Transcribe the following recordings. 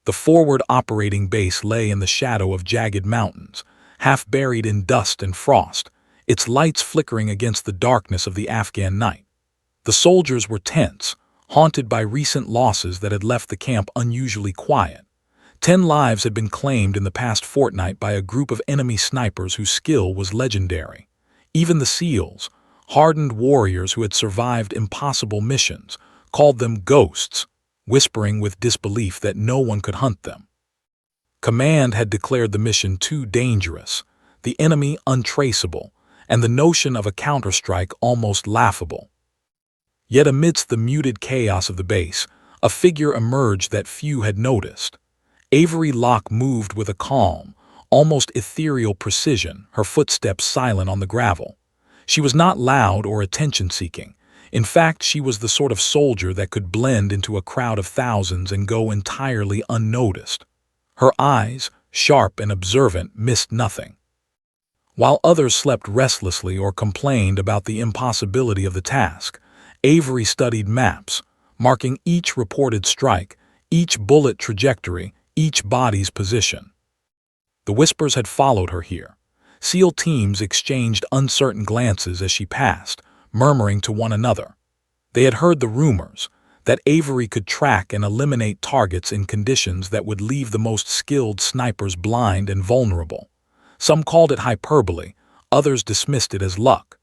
The forward operating base lay in the shadow of jagged mountains, half buried in dust and frost, its lights flickering against the darkness of the Afghan night. The soldiers were tense, haunted by recent losses that had left the camp unusually quiet. 10 lives had been claimed in the past fortnight by a group of enemy snipers whose skill was legendary. Even the SEALs, hardened warriors who had survived impossible missions, called them ghosts, whispering with disbelief that no one could hunt them. Command had declared the mission too dangerous, the enemy untraceable, and the notion of a counterstrike almost laughable. Yet amidst the muted chaos of the base, a figure emerged that few had noticed. Avery Locke moved with a calm, almost ethereal precision, her footsteps silent on the gravel. She was not loud or attention-seeking. In fact, she was the sort of soldier that could blend into a crowd of thousands and go entirely unnoticed. Her eyes, sharp and observant, missed nothing. While others slept restlessly or complained about the impossibility of the task, Avery studied maps, marking each reported strike, each bullet trajectory, each body's position. The whispers had followed her here. SEAL teams exchanged uncertain glances as she passed, murmuring to one another. They had heard the rumors that Avery could track and eliminate targets in conditions that would leave the most skilled snipers blind and vulnerable. Some called it hyperbole, others dismissed it as luck.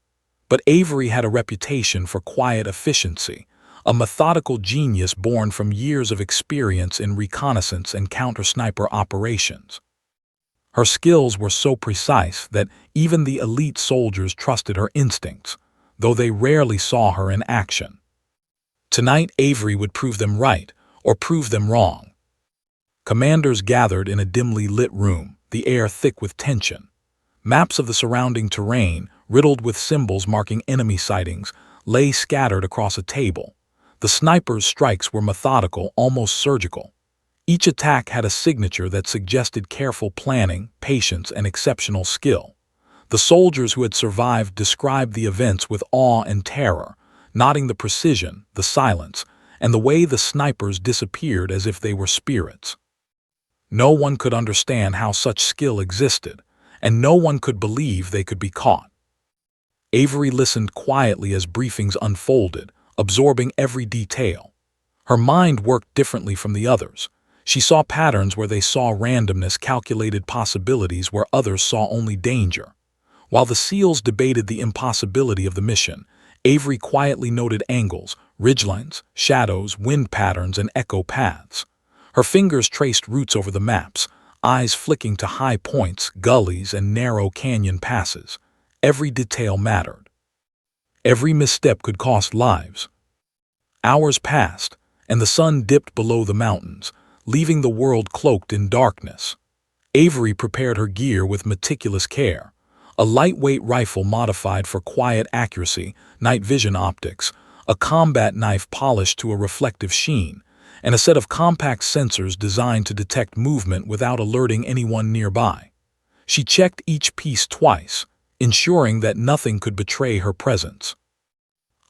But Avery had a reputation for quiet efficiency, a methodical genius born from years of experience in reconnaissance and counter-sniper operations. Her skills were so precise that even the elite soldiers trusted her instincts, though they rarely saw her in action. Tonight, Avery would prove them right, or prove them wrong. Commanders gathered in a dimly lit room, the air thick with tension. Maps of the surrounding terrain, riddled with symbols marking enemy sightings, lay scattered across a table. The snipers' strikes were methodical, almost surgical. Each attack had a signature that suggested careful planning, patience, and exceptional skill. The soldiers who had survived described the events with awe and terror, noting the precision, the silence, and the way the snipers disappeared as if they were spirits. No one could understand how such skill existed, and no one could believe they could be caught. Avery listened quietly as briefings unfolded, absorbing every detail. Her mind worked differently from the others. She saw patterns where they saw randomness, calculated possibilities where others saw only danger. While the SEALs debated the impossibility of the mission, Avery quietly noted angles, ridgelines, shadows, wind patterns, and echo paths. Her fingers traced routes over the maps, eyes flicking to high points, gullies, and narrow canyon passes. Every detail mattered. Every misstep could cost lives. Hours passed, and the sun dipped below the mountains, leaving the world cloaked in darkness. Avery prepared her gear with meticulous care. A lightweight rifle modified for quiet accuracy, night vision optics, a combat knife polished to a reflective sheen, and a set of compact sensors designed to detect movement without alerting anyone nearby. She checked each piece twice, ensuring that nothing could betray her presence.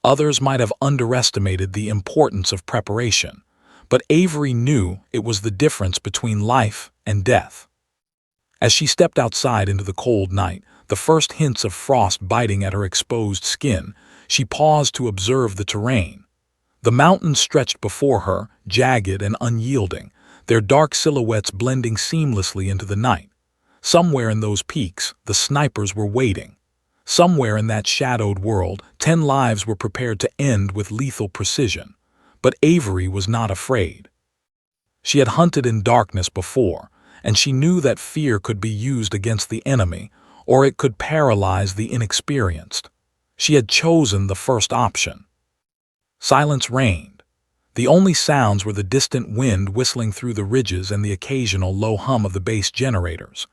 Others might have underestimated the importance of preparation, but Avery knew it was the difference between life and death. As she stepped outside into the cold night, the first hints of frost biting at her exposed skin, she paused to observe the terrain. The mountains stretched before her, jagged and unyielding, their dark silhouettes blending seamlessly into the night. Somewhere in those peaks, the snipers were waiting. Somewhere in that shadowed world, 10 lives were prepared to end with lethal precision. But Avery was not afraid. She had hunted in darkness before, and she knew that fear could be used against the enemy, or it could paralyze the inexperienced. She had chosen the first option. Silence reigned. The only sounds were the distant wind whistling through the ridges and the occasional low hum of the base generators.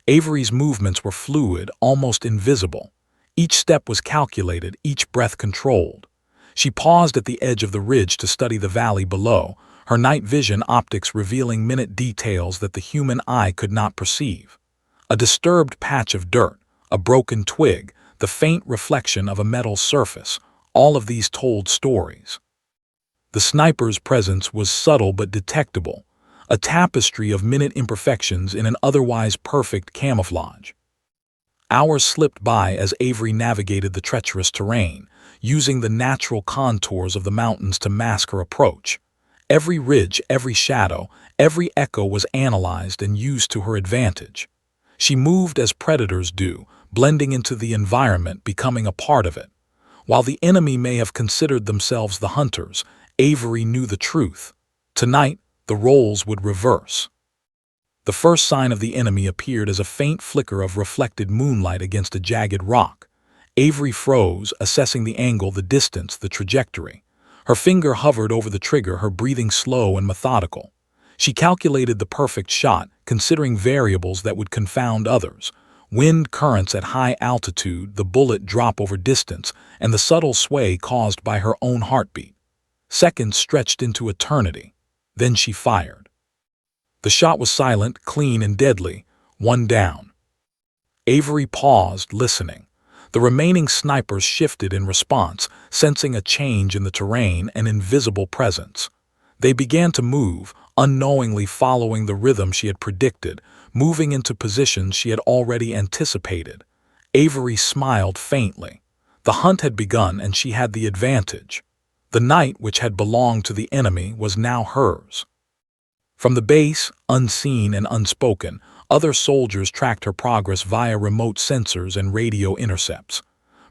Avery's movements were fluid, almost invisible. Each step was calculated, each breath controlled. She paused at the edge of the ridge to study the valley below, her night vision optics revealing minute details that the human eye could not perceive. A disturbed patch of dirt, a broken twig, the faint reflection of a metal surface, all of these told stories. The sniper's presence was subtle but detectable, a tapestry of minute imperfections in an otherwise perfect camouflage. Hours slipped by as Avery navigated the treacherous terrain, using the natural contours of the mountains to mask her approach. Every ridge, every shadow, every echo was analyzed and used to her advantage. She moved as predators do, blending into the environment, becoming a part of it. While the enemy may have considered themselves the hunters, Avery knew the truth. Tonight, the roles would reverse. The first sign of the enemy appeared as a faint flicker of reflected moonlight against a jagged rock. Avery froze, assessing the angle, the distance, the trajectory. Her finger hovered over the trigger, her breathing slow and methodical. She calculated the perfect shot, considering variables that would confound others. Wind currents at high altitude, the bullet drop over distance, and the subtle sway caused by her own heartbeat. Seconds stretched into eternity. Then she fired. The shot was silent, clean, and deadly. One down. Avery paused, listening. The remaining snipers shifted in response, sensing a change in the terrain, an invisible presence. They began to move, unknowingly following the rhythm she had predicted, moving into positions she had already anticipated. Avery smiled faintly. The hunt had begun and she had the advantage. The night, which had belonged to the enemy, was now hers. From the base, unseen and unspoken, other soldiers tracked her progress via remote sensors and radio intercepts.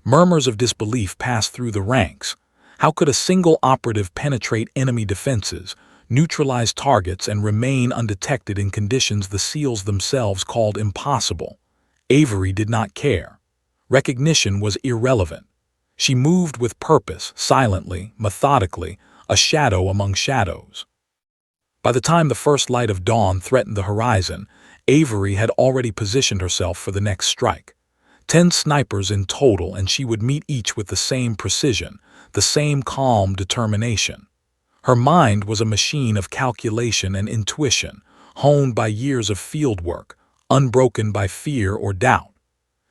Murmurs of disbelief passed through the ranks. How could a single operative penetrate enemy defenses, neutralize targets, and remain undetected in conditions the SEALs themselves called impossible? Avery did not care. Recognition was irrelevant. She moved with purpose, silently, methodically, a shadow among shadows. By the time the first light of dawn threatened the horizon, Avery had already positioned herself for the next strike. 10 snipers in total, and she would meet each with the same precision, the same calm determination. Her mind was a machine of calculation and intuition, honed by years of field work, unbroken by fear or doubt.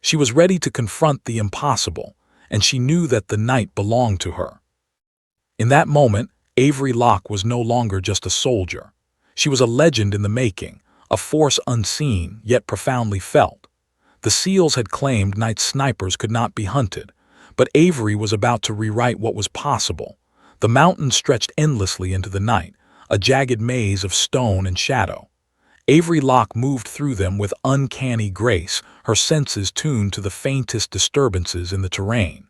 She was ready to confront the impossible, and she knew that the night belonged to her. In that moment, Avery Locke was no longer just a soldier. She was a legend in the making, a force unseen yet profoundly felt. The SEALs had claimed night snipers could not be hunted, but Avery was about to rewrite what was possible. The mountains stretched endlessly into the night, a jagged maze of stone and shadow. Avery Locke moved through them with uncanny grace, her senses tuned to the faintest disturbances in the terrain.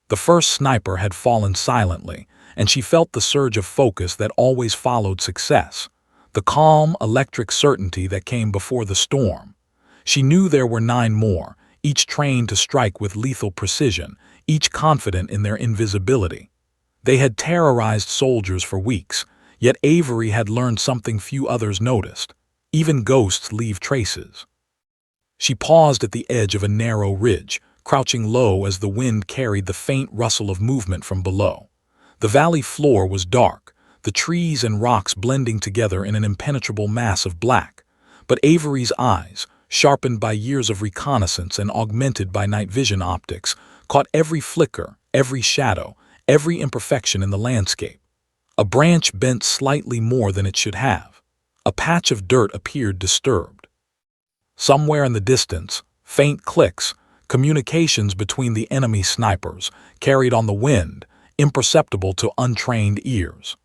The first sniper had fallen silently, and she felt the surge of focus that always followed success, the calm, electric certainty that came before the storm. She knew there were 9 more, each trained to strike with lethal precision, each confident in their invisibility. They had terrorized soldiers for weeks, yet Avery had learned something few others noticed. Even ghosts leave traces. She paused at the edge of a narrow ridge, crouching low as the wind carried the faint rustle of movement from below. The valley floor was dark, the trees and rocks blending together in an impenetrable mass of black. But Avery's eyes, sharpened by years of reconnaissance and augmented by night vision optics, caught every flicker, every shadow, every imperfection in the landscape. A branch bent slightly more than it should have. A patch of dirt appeared disturbed. Somewhere in the distance, faint clicks, communications between the enemy snipers, carried on the wind, imperceptible to untrained ears.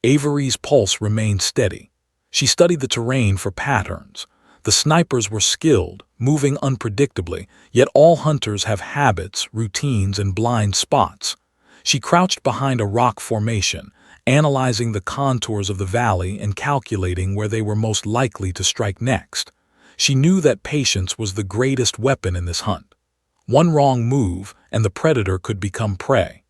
Avery's pulse remained steady. She studied the terrain for patterns. The snipers were skilled, moving unpredictably, yet all hunters have habits, routines, and blind spots. She crouched behind a rock formation, analyzing the contours of the valley and calculating where they were most likely to strike next. She knew that patience was the greatest weapon in this hunt. One wrong move, and the predator could become prey.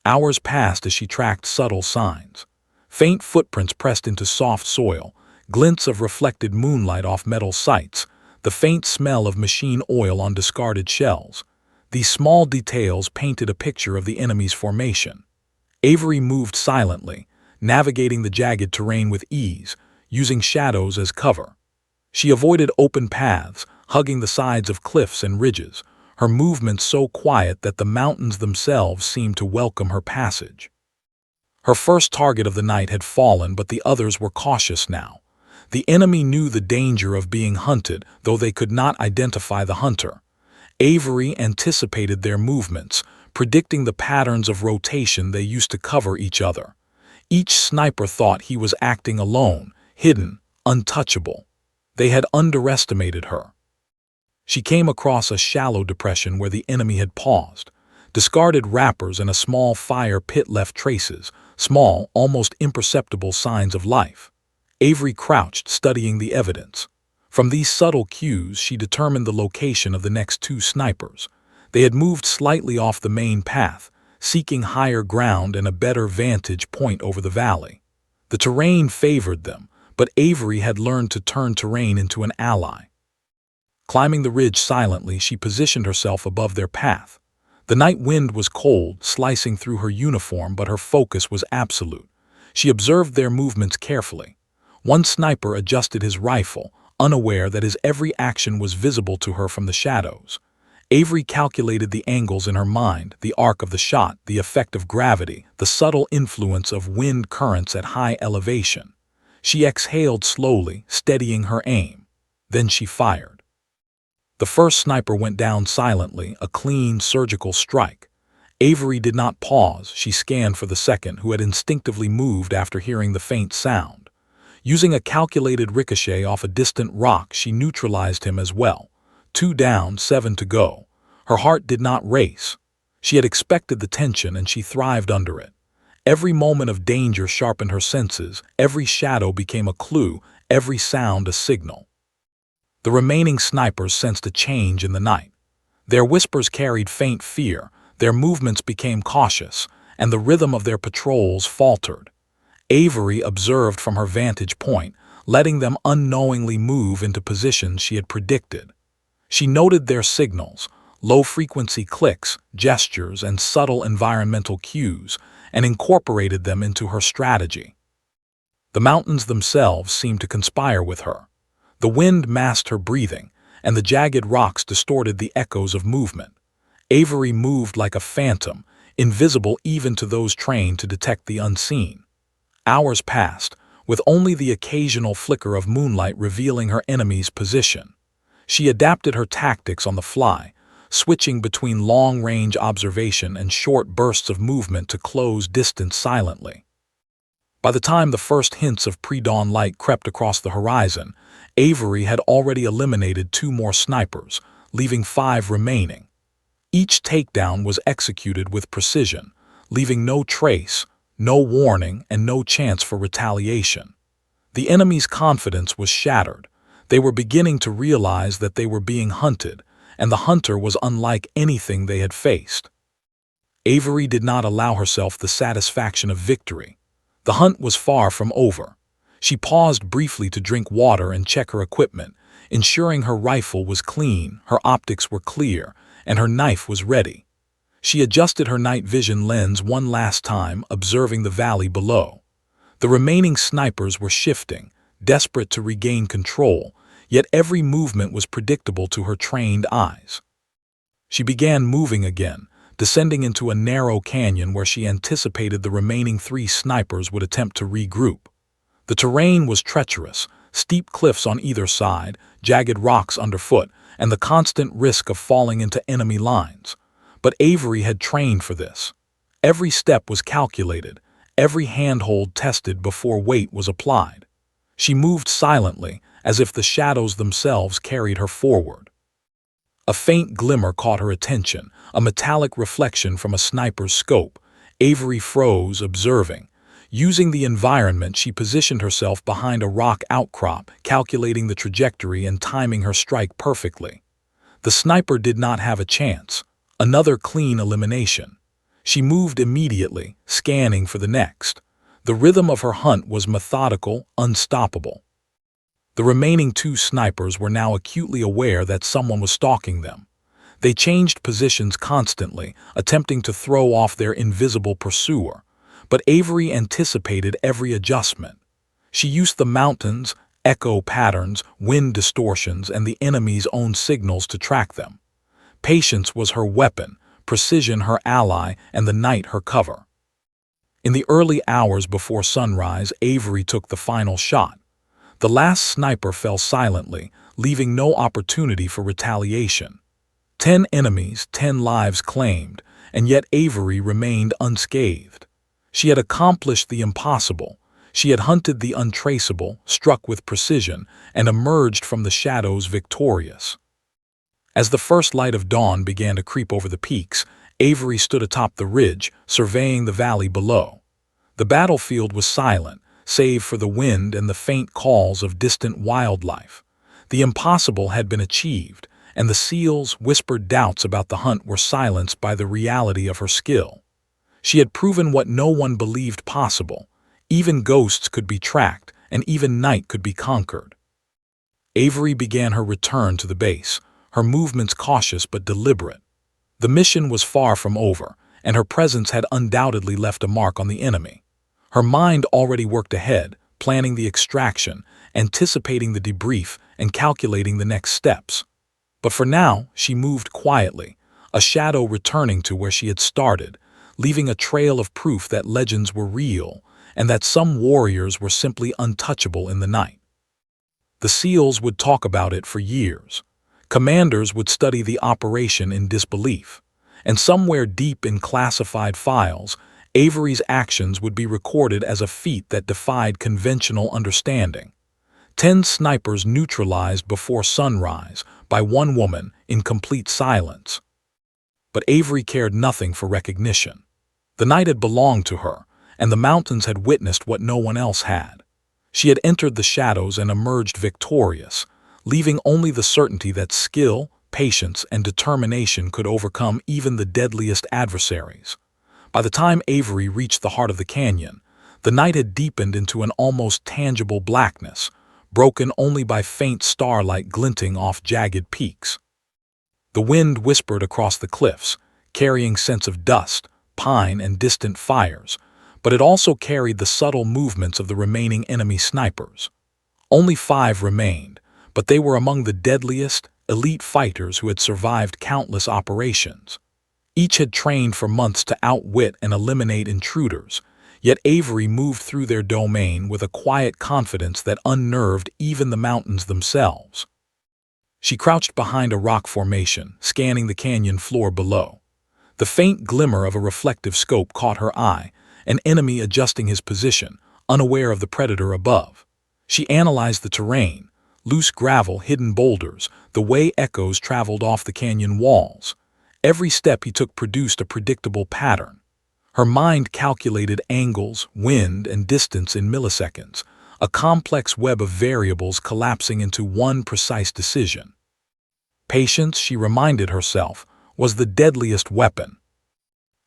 Hours passed as she tracked subtle signs. Faint footprints pressed into soft soil, glints of reflected moonlight off metal sights, the faint smell of machine oil on discarded shells. These small details painted a picture of the enemy's formation. Avery moved silently, navigating the jagged terrain with ease, using shadows as cover. She avoided open paths, hugging the sides of cliffs and ridges, her movements so quiet that the mountains themselves seemed to welcome her passage. Her first target of the night had fallen, but the others were cautious now. The enemy knew the danger of being hunted, though they could not identify the hunter. Avery anticipated their movements, predicting the patterns of rotation they used to cover each other. Each sniper thought he was acting alone, hidden, untouchable. They had underestimated her. She came across a shallow depression where the enemy had paused. Discarded wrappers and a small fire pit left traces, small, almost imperceptible signs of life. Avery crouched, studying the evidence. From these subtle cues, she determined the location of the next two snipers. They had moved slightly off the main path, seeking higher ground and a better vantage point over the valley. The terrain favored them, but Avery had learned to turn terrain into an ally. Climbing the ridge silently, she positioned herself above their path. The night wind was cold, slicing through her uniform, but her focus was absolute. She observed their movements carefully. One sniper adjusted his rifle, unaware that his every action was visible to her from the shadows. Avery calculated the angles in her mind, the arc of the shot, the effect of gravity, the subtle influence of wind currents at high elevation. She exhaled slowly, steadying her aim. Then she fired. The first sniper went down silently, a clean, surgical strike. Avery did not pause. She scanned for the second, who had instinctively moved after hearing the faint sound. Using a calculated ricochet off a distant rock, she neutralized him as well. 2 down, 7 to go. Her heart did not race. She had expected the tension, and she thrived under it. Every moment of danger sharpened her senses, every shadow became a clue, every sound a signal. The remaining snipers sensed a change in the night. Their whispers carried faint fear, their movements became cautious, and the rhythm of their patrols faltered. Avery observed from her vantage point, letting them unknowingly move into positions she had predicted. She noted their signals, low-frequency clicks, gestures, and subtle environmental cues, and incorporated them into her strategy. The mountains themselves seemed to conspire with her. The wind masked her breathing, and the jagged rocks distorted the echoes of movement. Avery moved like a phantom, invisible even to those trained to detect the unseen. Hours passed, with only the occasional flicker of moonlight revealing her enemy's position. She adapted her tactics on the fly, switching between long-range observation and short bursts of movement to close distance silently. By the time the first hints of pre-dawn light crept across the horizon, Avery had already eliminated 2 more snipers, leaving 5 remaining. Each takedown was executed with precision, leaving no trace, no warning, and no chance for retaliation. The enemy's confidence was shattered. They were beginning to realize that they were being hunted, and the hunter was unlike anything they had faced. Avery did not allow herself the satisfaction of victory. The hunt was far from over. She paused briefly to drink water and check her equipment, ensuring her rifle was clean, her optics were clear, and her knife was ready. She adjusted her night vision lens one last time, observing the valley below. The remaining snipers were shifting, desperate to regain control, yet every movement was predictable to her trained eyes. She began moving again, descending into a narrow canyon where she anticipated the remaining 3 snipers would attempt to regroup. The terrain was treacherous, steep cliffs on either side, jagged rocks underfoot, and the constant risk of falling into enemy lines. But Avery had trained for this. Every step was calculated, every handhold tested before weight was applied. She moved silently, as if the shadows themselves carried her forward. A faint glimmer caught her attention, a metallic reflection from a sniper's scope. Avery froze, observing. Using the environment, she positioned herself behind a rock outcrop, calculating the trajectory and timing her strike perfectly. The sniper did not have a chance. Another clean elimination. She moved immediately, scanning for the next. The rhythm of her hunt was methodical, unstoppable. The remaining 2 snipers were now acutely aware that someone was stalking them. They changed positions constantly, attempting to throw off their invisible pursuer. But Avery anticipated every adjustment. She used the mountains, echo patterns, wind distortions, and the enemy's own signals to track them. Patience was her weapon, precision her ally, and the night her cover. In the early hours before sunrise, Avery took the final shot. The last sniper fell silently, leaving no opportunity for retaliation. 10 enemies, 10 lives claimed, and yet Avery remained unscathed. She had accomplished the impossible. She had hunted the untraceable, struck with precision, and emerged from the shadows victorious. As the first light of dawn began to creep over the peaks, Avery stood atop the ridge, surveying the valley below. The battlefield was silent, save for the wind and the faint calls of distant wildlife. The impossible had been achieved, and the seal's whispered doubts about the hunt were silenced by the reality of her skill. She had proven what no one believed possible. Even ghosts could be tracked, and even night could be conquered. Avery began her return to the base, her movements cautious but deliberate. The mission was far from over, and her presence had undoubtedly left a mark on the enemy. Her mind already worked ahead, planning the extraction, anticipating the debrief, and calculating the next steps. But for now, she moved quietly, a shadow returning to where she had started, leaving a trail of proof that legends were real, and that some warriors were simply untouchable in the night. The SEALs would talk about it for years. Commanders would study the operation in disbelief. And somewhere deep in classified files, Avery's actions would be recorded as a feat that defied conventional understanding. 10 snipers neutralized before sunrise by one woman in complete silence. But Avery cared nothing for recognition. The night had belonged to her, and the mountains had witnessed what no one else had. She had entered the shadows and emerged victorious, leaving only the certainty that skill, patience, and determination could overcome even the deadliest adversaries. By the time Avery reached the heart of the canyon, the night had deepened into an almost tangible blackness, broken only by faint starlight glinting off jagged peaks. The wind whispered across the cliffs, carrying scents of dust, pine, and distant fires, but it also carried the subtle movements of the remaining enemy snipers. Only 5 remained, but they were among the deadliest, elite fighters who had survived countless operations. Each had trained for months to outwit and eliminate intruders, yet Avery moved through their domain with a quiet confidence that unnerved even the mountains themselves. She crouched behind a rock formation, scanning the canyon floor below. The faint glimmer of a reflective scope caught her eye, an enemy adjusting his position, unaware of the predator above. She analyzed the terrain, loose gravel, hidden boulders, the way echoes traveled off the canyon walls. Every step he took produced a predictable pattern. Her mind calculated angles, wind, and distance in milliseconds, a complex web of variables collapsing into one precise decision. Patience, she reminded herself, was the deadliest weapon.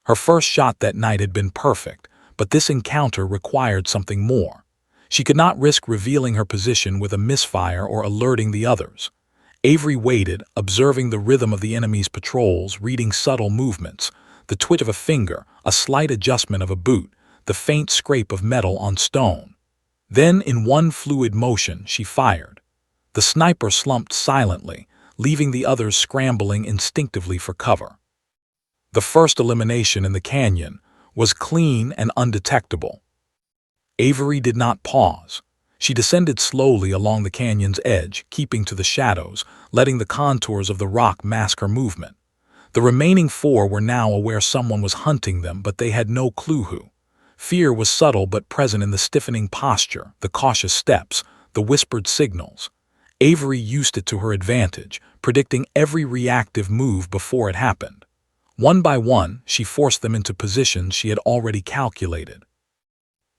Her first shot that night had been perfect, but this encounter required something more. She could not risk revealing her position with a misfire or alerting the others. Avery waited, observing the rhythm of the enemy's patrols, reading subtle movements, the twitch of a finger, a slight adjustment of a boot, the faint scrape of metal on stone. Then, in one fluid motion, she fired. The sniper slumped silently, leaving the others scrambling instinctively for cover. The first elimination in the canyon was clean and undetectable. Avery did not pause. She descended slowly along the canyon's edge, keeping to the shadows, letting the contours of the rock mask her movement. The remaining 4 were now aware someone was hunting them, but they had no clue who. Fear was subtle but present in the stiffening posture, the cautious steps, the whispered signals. Avery used it to her advantage, predicting every reactive move before it happened. One by one, she forced them into positions she had already calculated.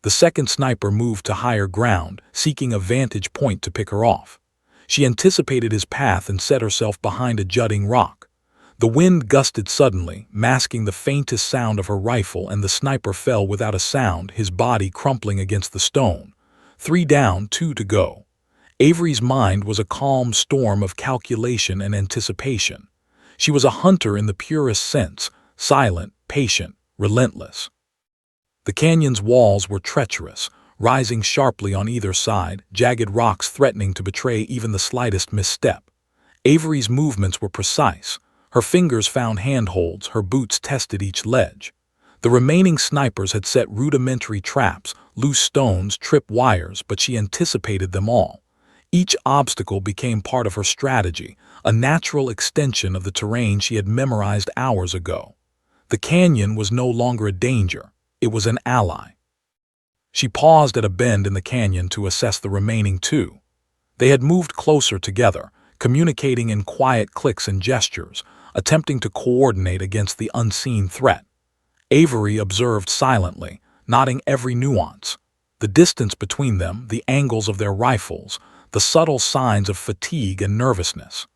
The second sniper moved to higher ground, seeking a vantage point to pick her off. She anticipated his path and set herself behind a jutting rock. The wind gusted suddenly, masking the faintest sound of her rifle, and the sniper fell without a sound, his body crumpling against the stone. 3 down, 2 to go. Avery's mind was a calm storm of calculation and anticipation. She was a hunter in the purest sense, silent, patient, relentless. The canyon's walls were treacherous, rising sharply on either side, jagged rocks threatening to betray even the slightest misstep. Avery's movements were precise. Her fingers found handholds, her boots tested each ledge. The remaining snipers had set rudimentary traps, loose stones, trip wires, but she anticipated them all. Each obstacle became part of her strategy, a natural extension of the terrain she had memorized hours ago. The canyon was no longer a danger, it was an ally. She paused at a bend in the canyon to assess the remaining two. They had moved closer together, communicating in quiet clicks and gestures, attempting to coordinate against the unseen threat. Avery observed silently, noting every nuance. The distance between them, the angles of their rifles, the subtle signs of fatigue and nervousness.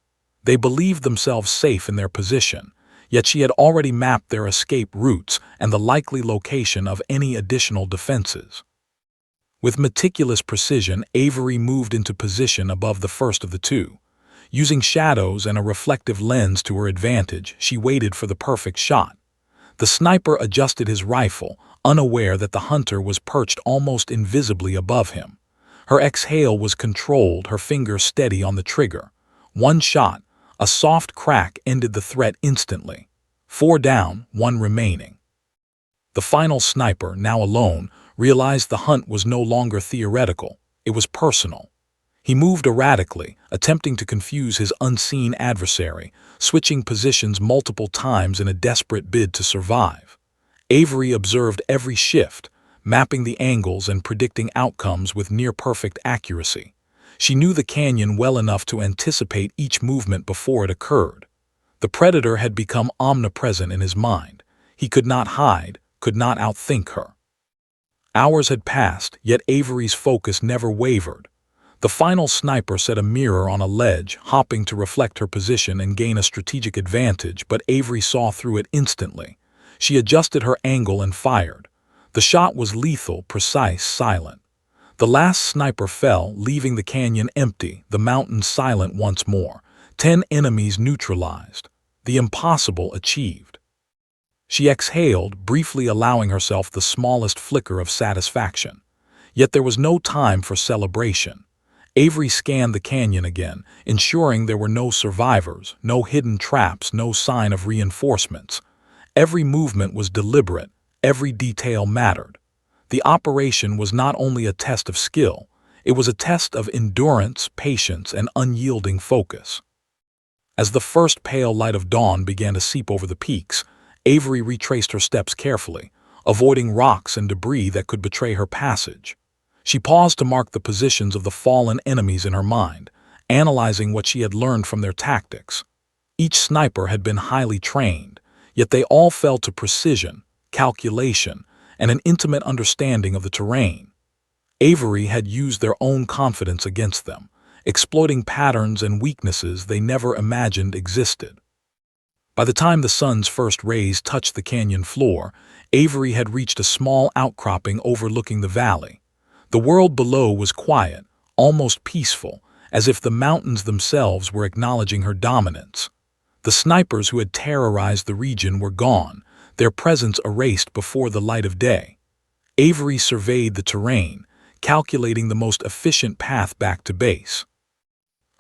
They believed themselves safe in their position, yet she had already mapped their escape routes and the likely location of any additional defenses. With meticulous precision, Avery moved into position above the first of the two. Using shadows and a reflective lens to her advantage, she waited for the perfect shot. The sniper adjusted his rifle, unaware that the hunter was perched almost invisibly above him. Her exhale was controlled, her finger steady on the trigger. One shot, a soft crack ended the threat instantly. 4 down, 1 remaining. The final sniper, now alone, realized the hunt was no longer theoretical, it was personal. He moved erratically, attempting to confuse his unseen adversary, switching positions multiple times in a desperate bid to survive. Avery observed every shift, mapping the angles and predicting outcomes with near-perfect accuracy. She knew the canyon well enough to anticipate each movement before it occurred. The predator had become omnipresent in his mind. He could not hide, could not outthink her. Hours had passed, yet Avery's focus never wavered. The final sniper set a mirror on a ledge, hopping to reflect her position and gain a strategic advantage, but Avery saw through it instantly. She adjusted her angle and fired. The shot was lethal, precise, silent. The last sniper fell, leaving the canyon empty, the mountains silent once more. 10 enemies neutralized. The impossible achieved. She exhaled, briefly allowing herself the smallest flicker of satisfaction. Yet there was no time for celebration. Avery scanned the canyon again, ensuring there were no survivors, no hidden traps, no sign of reinforcements. Every movement was deliberate, every detail mattered. The operation was not only a test of skill, it was a test of endurance, patience, and unyielding focus. As the first pale light of dawn began to seep over the peaks, Avery retraced her steps carefully, avoiding rocks and debris that could betray her passage. She paused to mark the positions of the fallen enemies in her mind, analyzing what she had learned from their tactics. Each sniper had been highly trained, yet they all fell to precision, calculation, and an intimate understanding of the terrain. Avery had used their own confidence against them, exploiting patterns and weaknesses they never imagined existed. By the time the sun's first rays touched the canyon floor, Avery had reached a small outcropping overlooking the valley. The world below was quiet, almost peaceful, as if the mountains themselves were acknowledging her dominance. The snipers who had terrorized the region were gone, their presence erased before the light of day. Avery surveyed the terrain, calculating the most efficient path back to base.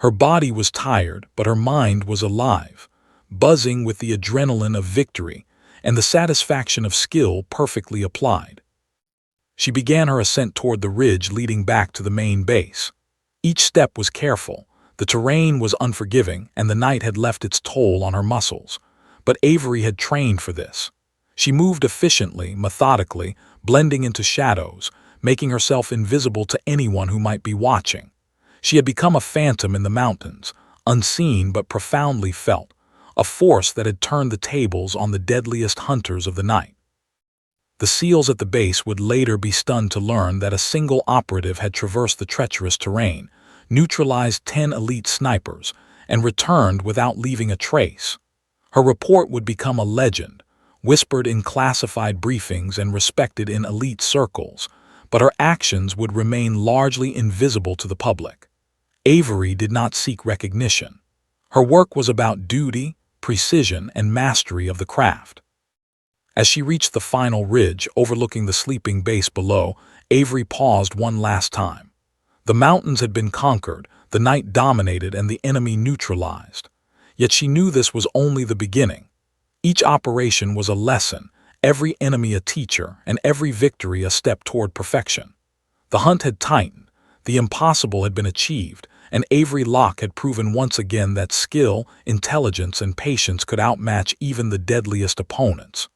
Her body was tired, but her mind was alive, buzzing with the adrenaline of victory and the satisfaction of skill perfectly applied. She began her ascent toward the ridge leading back to the main base. Each step was careful, the terrain was unforgiving, and the night had left its toll on her muscles. But Avery had trained for this. She moved efficiently, methodically, blending into shadows, making herself invisible to anyone who might be watching. She had become a phantom in the mountains, unseen but profoundly felt, a force that had turned the tables on the deadliest hunters of the night. The SEALs at the base would later be stunned to learn that a single operative had traversed the treacherous terrain, neutralized 10 elite snipers, and returned without leaving a trace. Her report would become a legend, whispered in classified briefings and respected in elite circles, but her actions would remain largely invisible to the public. Avery did not seek recognition. Her work was about duty, precision, and mastery of the craft. As she reached the final ridge overlooking the sleeping base below, Avery paused one last time. The mountains had been conquered, the night dominated, and the enemy neutralized. Yet she knew this was only the beginning. Each operation was a lesson, every enemy a teacher, and every victory a step toward perfection. The hunt had tightened, the impossible had been achieved, and Avery Locke had proven once again that skill, intelligence, and patience could outmatch even the deadliest opponents.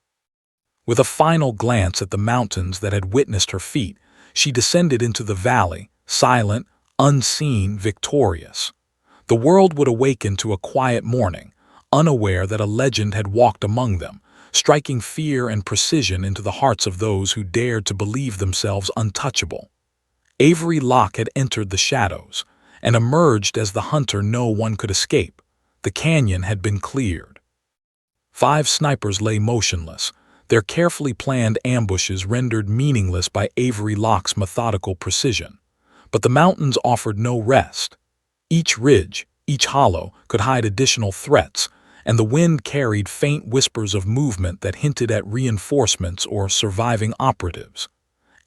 With a final glance at the mountains that had witnessed her feat, she descended into the valley, silent, unseen, victorious. The world would awaken to a quiet morning, unaware that a legend had walked among them, striking fear and precision into the hearts of those who dared to believe themselves untouchable. Avery Locke had entered the shadows, and emerged as the hunter no one could escape. The canyon had been cleared. 5 snipers lay motionless, their carefully planned ambushes rendered meaningless by Avery Locke's methodical precision. But the mountains offered no rest. Each ridge, each hollow, could hide additional threats, and the wind carried faint whispers of movement that hinted at reinforcements or surviving operatives.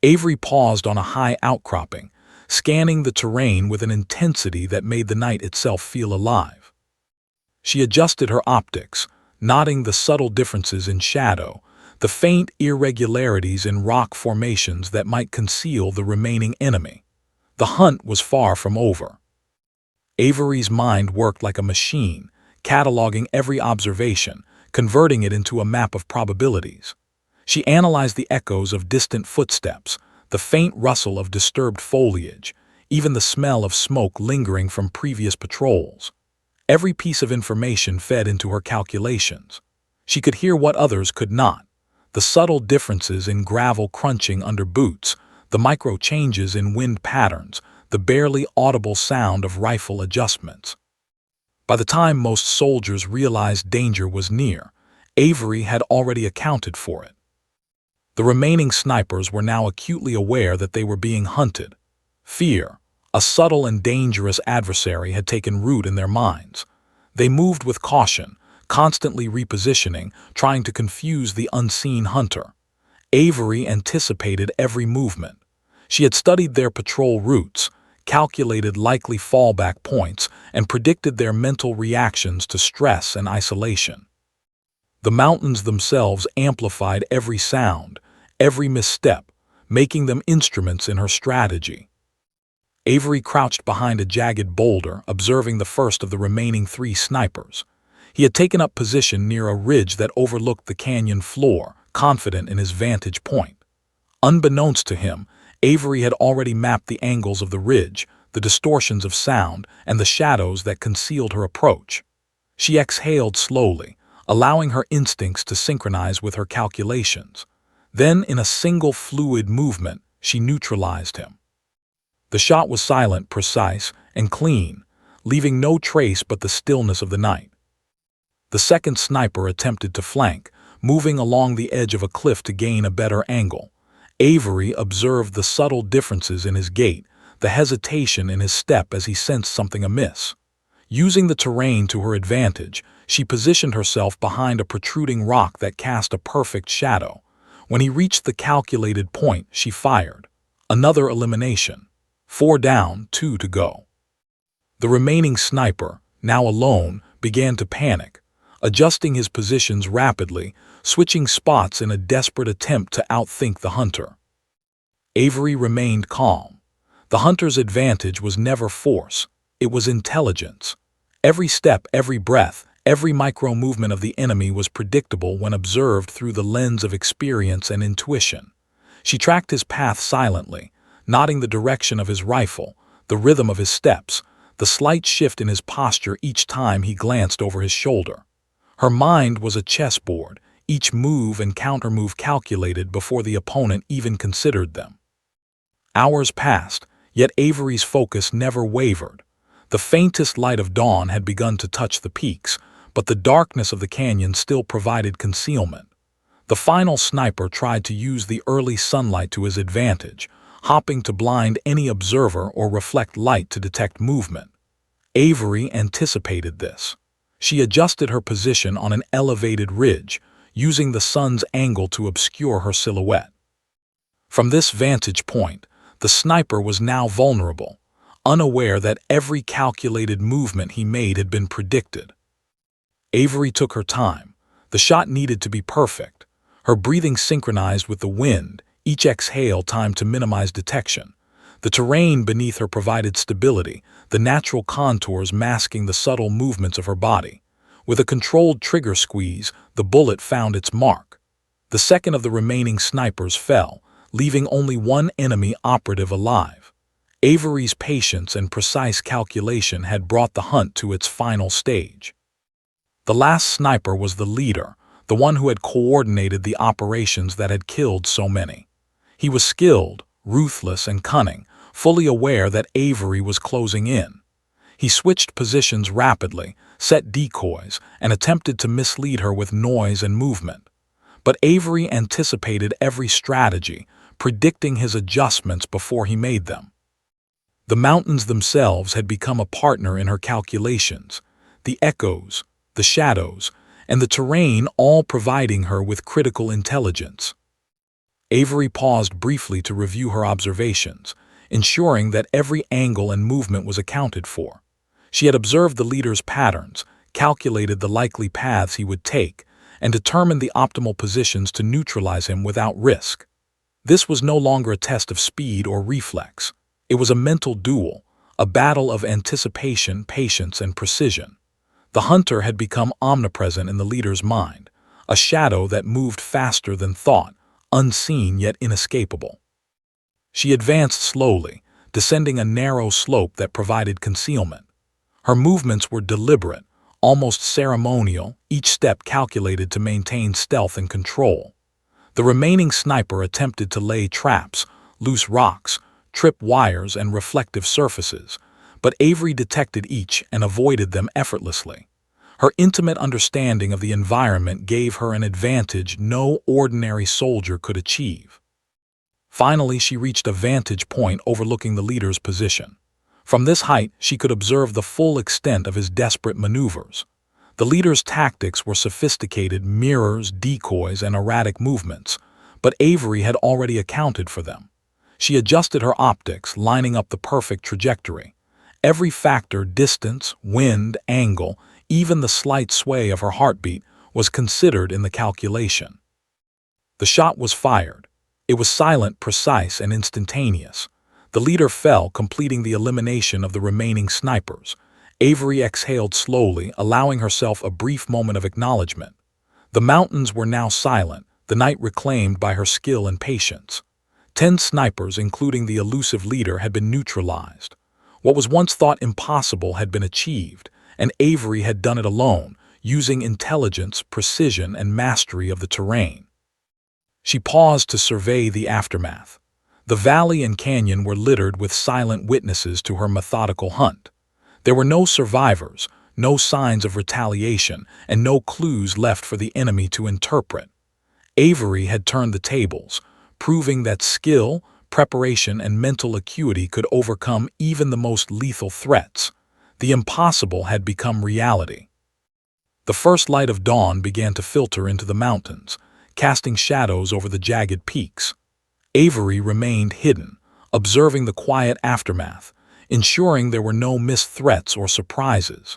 Avery paused on a high outcropping, scanning the terrain with an intensity that made the night itself feel alive. She adjusted her optics, noting the subtle differences in shadow, the faint irregularities in rock formations that might conceal the remaining enemy. The hunt was far from over. Avery's mind worked like a machine, cataloging every observation, converting it into a map of probabilities. She analyzed the echoes of distant footsteps, the faint rustle of disturbed foliage, even the smell of smoke lingering from previous patrols. Every piece of information fed into her calculations. She could hear what others could not: the subtle differences in gravel crunching under boots, the micro changes in wind patterns, the barely audible sound of rifle adjustments. By the time most soldiers realized danger was near, Avery had already accounted for it. The remaining snipers were now acutely aware that they were being hunted. Fear, a subtle and dangerous adversary, had taken root in their minds. They moved with caution, constantly repositioning, trying to confuse the unseen hunter. Avery anticipated every movement. She had studied their patrol routes, calculated likely fallback points, and predicted their mental reactions to stress and isolation. The mountains themselves amplified every sound, every misstep, making them instruments in her strategy. Avery crouched behind a jagged boulder, observing the first of the remaining 3 snipers. He had taken up position near a ridge that overlooked the canyon floor, confident in his vantage point. Unbeknownst to him, Avery had already mapped the angles of the ridge, the distortions of sound, and the shadows that concealed her approach. She exhaled slowly, allowing her instincts to synchronize with her calculations. Then, in a single fluid movement, she neutralized him. The shot was silent, precise, and clean, leaving no trace but the stillness of the night. The second sniper attempted to flank, moving along the edge of a cliff to gain a better angle. Avery observed the subtle differences in his gait, the hesitation in his step as he sensed something amiss. Using the terrain to her advantage, she positioned herself behind a protruding rock that cast a perfect shadow. When he reached the calculated point, she fired. Another elimination. 4 down, 2 to go. The remaining sniper, now alone, began to panic, adjusting his positions rapidly, switching spots in a desperate attempt to outthink the hunter. Avery remained calm. The hunter's advantage was never force, it was intelligence. Every step, every breath, every micro-movement of the enemy was predictable when observed through the lens of experience and intuition. She tracked his path silently, noting the direction of his rifle, the rhythm of his steps, the slight shift in his posture each time he glanced over his shoulder. Her mind was a chessboard, each move and countermove calculated before the opponent even considered them. Hours passed, yet Avery's focus never wavered. The faintest light of dawn had begun to touch the peaks, but the darkness of the canyon still provided concealment. The final sniper tried to use the early sunlight to his advantage, hopping to blind any observer or reflect light to detect movement. Avery anticipated this. She adjusted her position on an elevated ridge, using the sun's angle to obscure her silhouette. From this vantage point, the sniper was now vulnerable, unaware that every calculated movement he made had been predicted. Avery took her time. The shot needed to be perfect. her breathing synchronized with the wind, each exhale timed to minimize detection. The terrain beneath her provided stability, the natural contours masking the subtle movements of her body. With a controlled trigger squeeze, the bullet found its mark. The second of the remaining snipers fell, leaving only one enemy operative alive. Avery's patience and precise calculation had brought the hunt to its final stage. The last sniper was the leader, the one who had coordinated the operations that had killed so many. He was skilled, ruthless, and cunning, fully aware that Avery was closing in. He switched positions rapidly, set decoys, and attempted to mislead her with noise and movement. But Avery anticipated every strategy, predicting his adjustments before he made them. The mountains themselves had become a partner in her calculations, the echoes, the shadows, and the terrain all providing her with critical intelligence. Avery paused briefly to review her observations, ensuring that every angle and movement was accounted for. She had observed the leader's patterns, calculated the likely paths he would take, and determined the optimal positions to neutralize him without risk. This was no longer a test of speed or reflex. It was a mental duel, a battle of anticipation, patience, and precision. The hunter had become omnipresent in the leader's mind, a shadow that moved faster than thought, unseen yet inescapable. She advanced slowly, descending a narrow slope that provided concealment. Her movements were deliberate, almost ceremonial, each step calculated to maintain stealth and control. The remaining sniper attempted to lay traps, loose rocks, trip wires, and reflective surfaces, but Avery detected each and avoided them effortlessly. Her intimate understanding of the environment gave her an advantage no ordinary soldier could achieve. Finally, she reached a vantage point overlooking the leader's position. From this height, she could observe the full extent of his desperate maneuvers. The leader's tactics were sophisticated mirrors, decoys, and erratic movements, but Avery had already accounted for them. She adjusted her optics, lining up the perfect trajectory. Every factor, distance, wind, angle, even the slight sway of her heartbeat, was considered in the calculation. The shot was fired. It was silent, precise, and instantaneous. The leader fell, completing the elimination of the remaining snipers. Avery exhaled slowly, allowing herself a brief moment of acknowledgement. The mountains were now silent, the night reclaimed by her skill and patience. 10 snipers, including the elusive leader, had been neutralized. What was once thought impossible had been achieved, and Avery had done it alone, using intelligence, precision, and mastery of the terrain. She paused to survey the aftermath. The valley and canyon were littered with silent witnesses to her methodical hunt. There were no survivors, no signs of retaliation, and no clues left for the enemy to interpret. Avery had turned the tables, proving that skill, preparation, and mental acuity could overcome even the most lethal threats. The impossible had become reality. The first light of dawn began to filter into the mountains, casting shadows over the jagged peaks. Avery remained hidden, observing the quiet aftermath, ensuring there were no missed threats or surprises.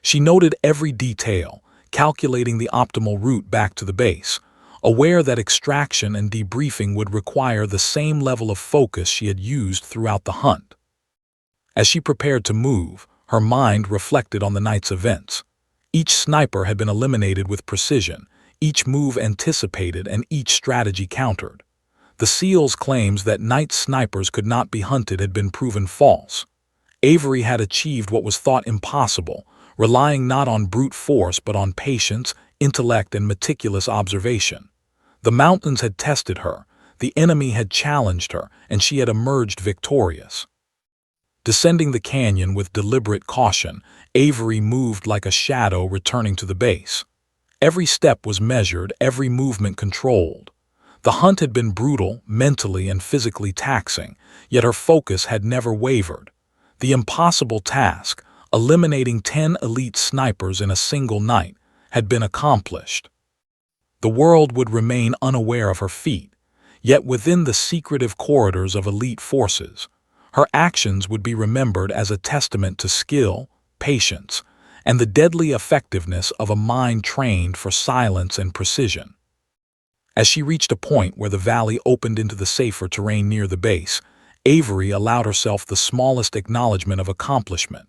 She noted every detail, calculating the optimal route back to the base, aware that extraction and debriefing would require the same level of focus she had used throughout the hunt. As she prepared to move, her mind reflected on the night's events. Each sniper had been eliminated with precision, each move anticipated, and each strategy countered. The SEAL's claims that night snipers could not be hunted had been proven false. Avery had achieved what was thought impossible, relying not on brute force but on patience, intellect, and meticulous observation. The mountains had tested her, the enemy had challenged her, and she had emerged victorious. Descending the canyon with deliberate caution, Avery moved like a shadow returning to the base. Every step was measured, every movement controlled. The hunt had been brutal, mentally and physically taxing, yet her focus had never wavered. The impossible task, eliminating 10 elite snipers in a single night, had been accomplished. The world would remain unaware of her feat, yet within the secretive corridors of elite forces, her actions would be remembered as a testament to skill, patience, and the deadly effectiveness of a mind trained for silence and precision. As she reached a point where the valley opened into the safer terrain near the base, Avery allowed herself the smallest acknowledgement of accomplishment.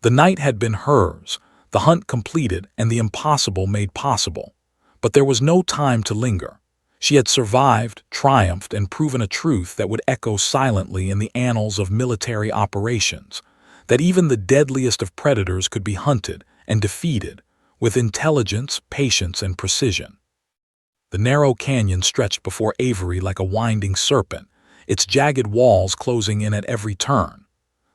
The night had been hers, the hunt completed and the impossible made possible. But there was no time to linger. She had survived, triumphed, and proven a truth that would echo silently in the annals of military operations, that even the deadliest of predators could be hunted and defeated with intelligence, patience, and precision. The narrow canyon stretched before Avery like a winding serpent, its jagged walls closing in at every turn.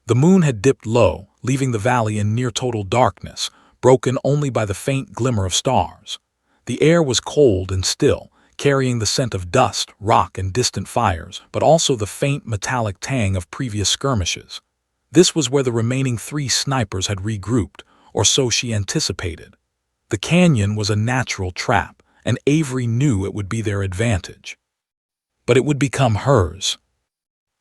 The moon had dipped low, leaving the valley in near-total darkness, broken only by the faint glimmer of stars. The air was cold and still, carrying the scent of dust, rock, and distant fires, but also the faint metallic tang of previous skirmishes. This was where the remaining 3 snipers had regrouped, or so she anticipated. The canyon was a natural trap, and Avery knew it would be their advantage. But it would become hers.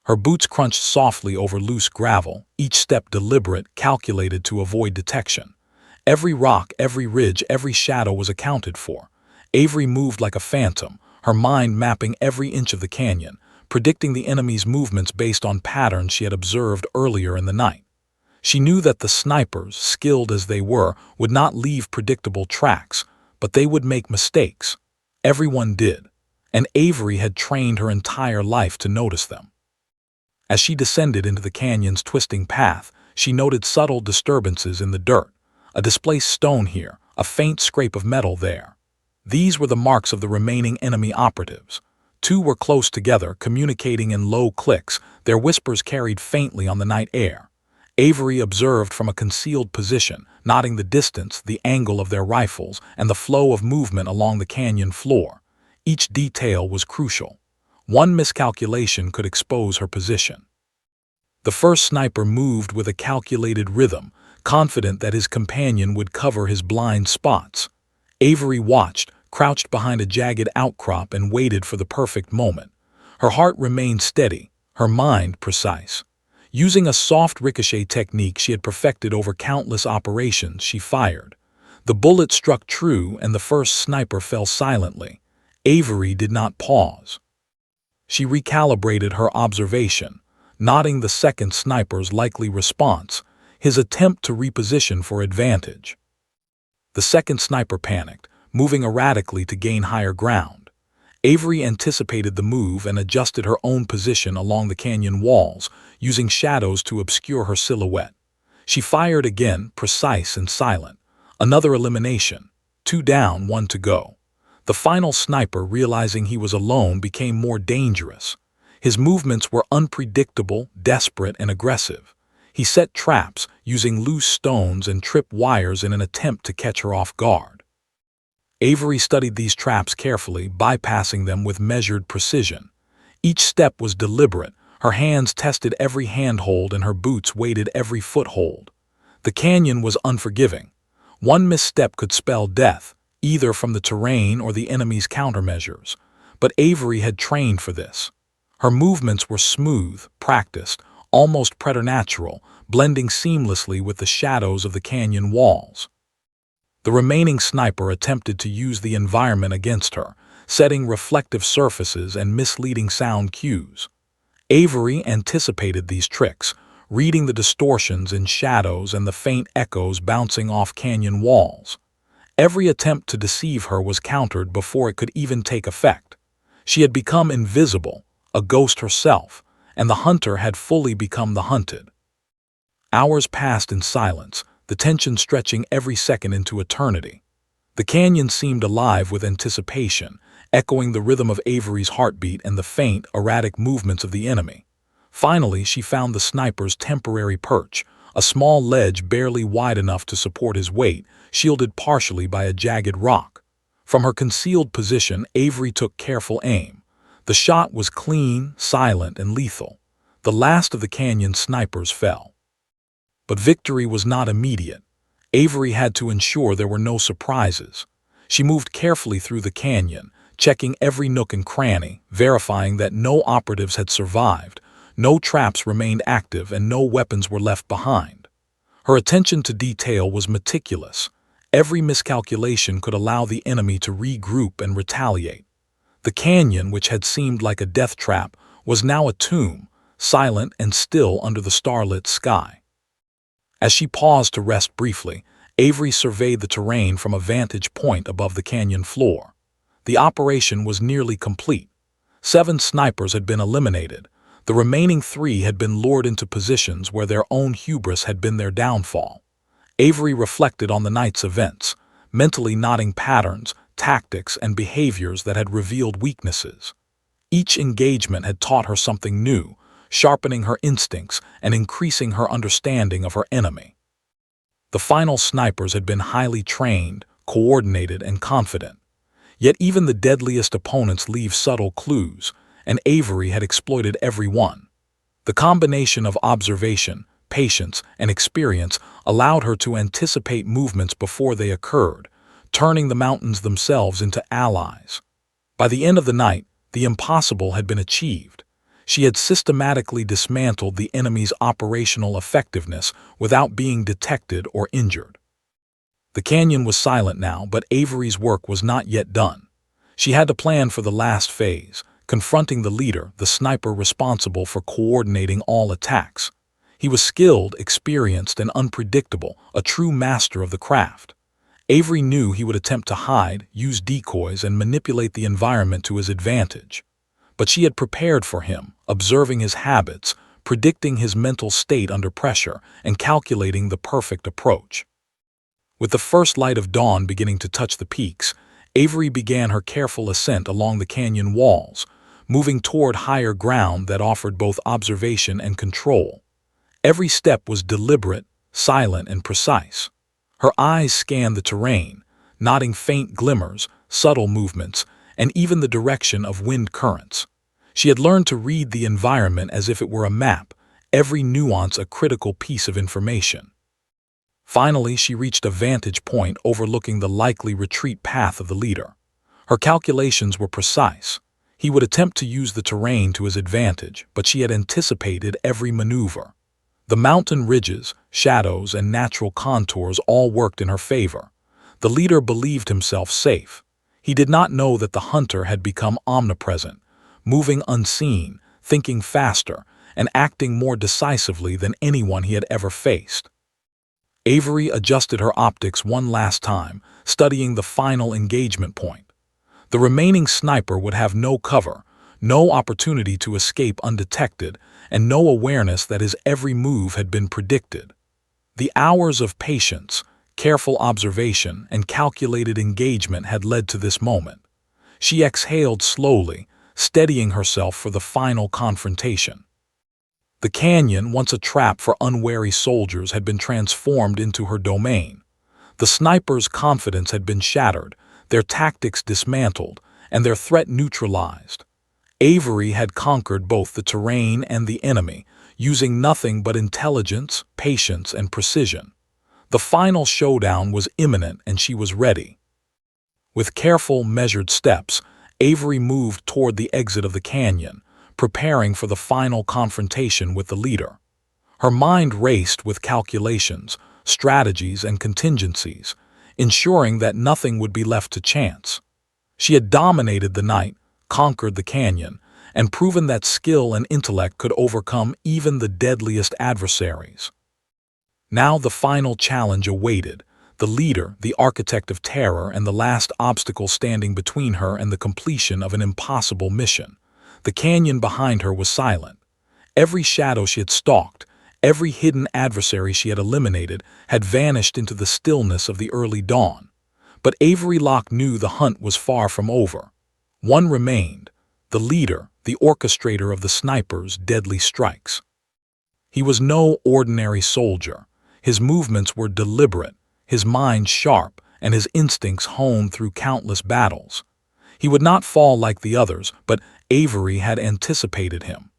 Her boots crunched softly over loose gravel, each step deliberate, calculated to avoid detection. Every rock, every ridge, every shadow was accounted for. Avery moved like a phantom, her mind mapping every inch of the canyon, predicting the enemy's movements based on patterns she had observed earlier in the night. She knew that the snipers, skilled as they were, would not leave predictable tracks, but they would make mistakes. Everyone did, and Avery had trained her entire life to notice them. As she descended into the canyon's twisting path, she noted subtle disturbances in the dirt, a displaced stone here, a faint scrape of metal there. These were the marks of the remaining enemy operatives. 2 were close together, communicating in low clicks, their whispers carried faintly on the night air. Avery observed from a concealed position, noting the distance, the angle of their rifles, and the flow of movement along the canyon floor. Each detail was crucial. One miscalculation could expose her position. The first sniper moved with a calculated rhythm, confident that his companion would cover his blind spots. Avery watched, crouched behind a jagged outcrop, and waited for the perfect moment. Her heart remained steady, her mind precise. Using a soft ricochet technique she had perfected over countless operations, she fired. The bullet struck true, and the first sniper fell silently. Avery did not pause. She recalibrated her observation, noting the second sniper's likely response, his attempt to reposition for advantage. The second sniper panicked, moving erratically to gain higher ground. Avery anticipated the move and adjusted her own position along the canyon walls, using shadows to obscure her silhouette. She fired again, precise and silent. Another elimination. 2 down, 1 to go. The final sniper, realizing he was alone, became more dangerous. His movements were unpredictable, desperate, and aggressive. He set traps, using loose stones and trip wires in an attempt to catch her off guard. Avery studied these traps carefully, bypassing them with measured precision. Each step was deliberate. Her hands tested every handhold and her boots weighted every foothold. The canyon was unforgiving. One misstep could spell death, either from the terrain or the enemy's countermeasures. But Avery had trained for this. Her movements were smooth, practiced, almost preternatural, blending seamlessly with the shadows of the canyon walls. The remaining sniper attempted to use the environment against her, setting reflective surfaces and misleading sound cues. Avery anticipated these tricks, reading the distortions in shadows and the faint echoes bouncing off canyon walls. Every attempt to deceive her was countered before it could even take effect. She had become invisible, a ghost herself, and the hunter had fully become the hunted. Hours passed in silence, the tension stretching every second into eternity. The canyon seemed alive with anticipation, echoing the rhythm of Avery's heartbeat and the faint, erratic movements of the enemy. Finally, she found the sniper's temporary perch, a small ledge barely wide enough to support his weight, shielded partially by a jagged rock. From her concealed position, Avery took careful aim. The shot was clean, silent, and lethal. The last of the canyon snipers fell. But victory was not immediate. Avery had to ensure there were no surprises. She moved carefully through the canyon, checking every nook and cranny, verifying that no operatives had survived, no traps remained active, and no weapons were left behind. Her attention to detail was meticulous. Every miscalculation could allow the enemy to regroup and retaliate. The canyon, which had seemed like a death trap, was now a tomb, silent and still under the starlit sky. As she paused to rest briefly, Avery surveyed the terrain from a vantage point above the canyon floor. The operation was nearly complete. 7 snipers had been eliminated. The remaining 3 had been lured into positions where their own hubris had been their downfall. Avery reflected on the night's events, mentally noting patterns, tactics, and behaviors that had revealed weaknesses. Each engagement had taught her something new, sharpening her instincts and increasing her understanding of her enemy. The final snipers had been highly trained, coordinated, and confident. Yet even the deadliest opponents leave subtle clues, and Avery had exploited every one. The combination of observation, patience, and experience allowed her to anticipate movements before they occurred, turning the mountains themselves into allies. By the end of the night, the impossible had been achieved. She had systematically dismantled the enemy's operational effectiveness without being detected or injured. The canyon was silent now, but Avery's work was not yet done. She had to plan for the last phase, confronting the leader, the sniper responsible for coordinating all attacks. He was skilled, experienced, and unpredictable, a true master of the craft. Avery knew he would attempt to hide, use decoys, and manipulate the environment to his advantage. But she had prepared for him, observing his habits, predicting his mental state under pressure, and calculating the perfect approach. With the first light of dawn beginning to touch the peaks, Avery began her careful ascent along the canyon walls, moving toward higher ground that offered both observation and control. Every step was deliberate, silent, and precise. Her eyes scanned the terrain, noting faint glimmers, subtle movements, and even the direction of wind currents. She had learned to read the environment as if it were a map, every nuance a critical piece of information. Finally, she reached a vantage point overlooking the likely retreat path of the leader. Her calculations were precise. He would attempt to use the terrain to his advantage, but she had anticipated every maneuver. The mountain ridges, shadows, and natural contours all worked in her favor. The leader believed himself safe. He did not know that the hunter had become omnipresent, moving unseen, thinking faster, and acting more decisively than anyone he had ever faced. Avery adjusted her optics one last time, studying the final engagement point. The remaining sniper would have no cover, no opportunity to escape undetected, and no awareness that his every move had been predicted. The hours of patience, careful observation, and calculated engagement had led to this moment. She exhaled slowly, steadying herself for the final confrontation. The canyon, once a trap for unwary soldiers, had been transformed into her domain. The snipers' confidence had been shattered, their tactics dismantled, and their threat neutralized. Avery had conquered both the terrain and the enemy, using nothing but intelligence, patience, and precision. The final showdown was imminent, and she was ready. With careful, measured steps, Avery moved toward the exit of the canyon, preparing for the final confrontation with the leader. Her mind raced with calculations, strategies, and contingencies, ensuring that nothing would be left to chance. She had dominated the night, conquered the canyon, and proven that skill and intellect could overcome even the deadliest adversaries. Now the final challenge awaited, the leader, the architect of terror, and the last obstacle standing between her and the completion of an impossible mission. The canyon behind her was silent. Every shadow she had stalked, every hidden adversary she had eliminated, had vanished into the stillness of the early dawn. But Avery Locke knew the hunt was far from over. One remained, the leader, the orchestrator of the sniper's deadly strikes. He was no ordinary soldier. His movements were deliberate, his mind sharp, and his instincts honed through countless battles. He would not fall like the others, but Avery had anticipated him.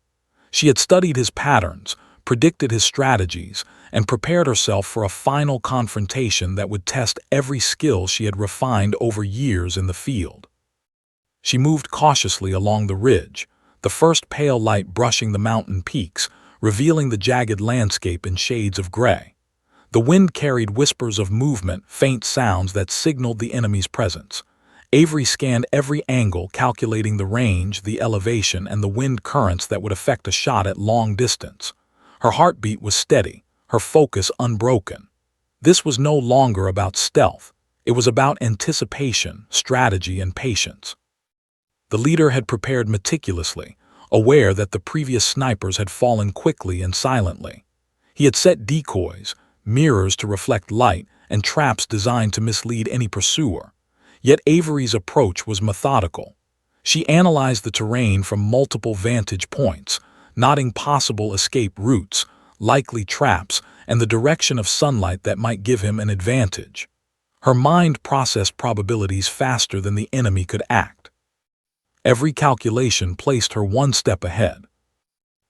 She had studied his patterns, predicted his strategies, and prepared herself for a final confrontation that would test every skill she had refined over years in the field. She moved cautiously along the ridge, the first pale light brushing the mountain peaks, revealing the jagged landscape in shades of gray. The wind carried whispers of movement, faint sounds that signaled the enemy's presence. Avery scanned every angle, calculating the range, the elevation, and the wind currents that would affect a shot at long distance. Her heartbeat was steady, her focus unbroken. This was no longer about stealth. It was about anticipation, strategy, and patience. The leader had prepared meticulously, aware that the previous snipers had fallen quickly and silently. He had set decoys, mirrors to reflect light, and traps designed to mislead any pursuer. Yet Avery's approach was methodical. She analyzed the terrain from multiple vantage points, noting possible escape routes, likely traps, and the direction of sunlight that might give him an advantage. Her mind processed probabilities faster than the enemy could act. Every calculation placed her one step ahead.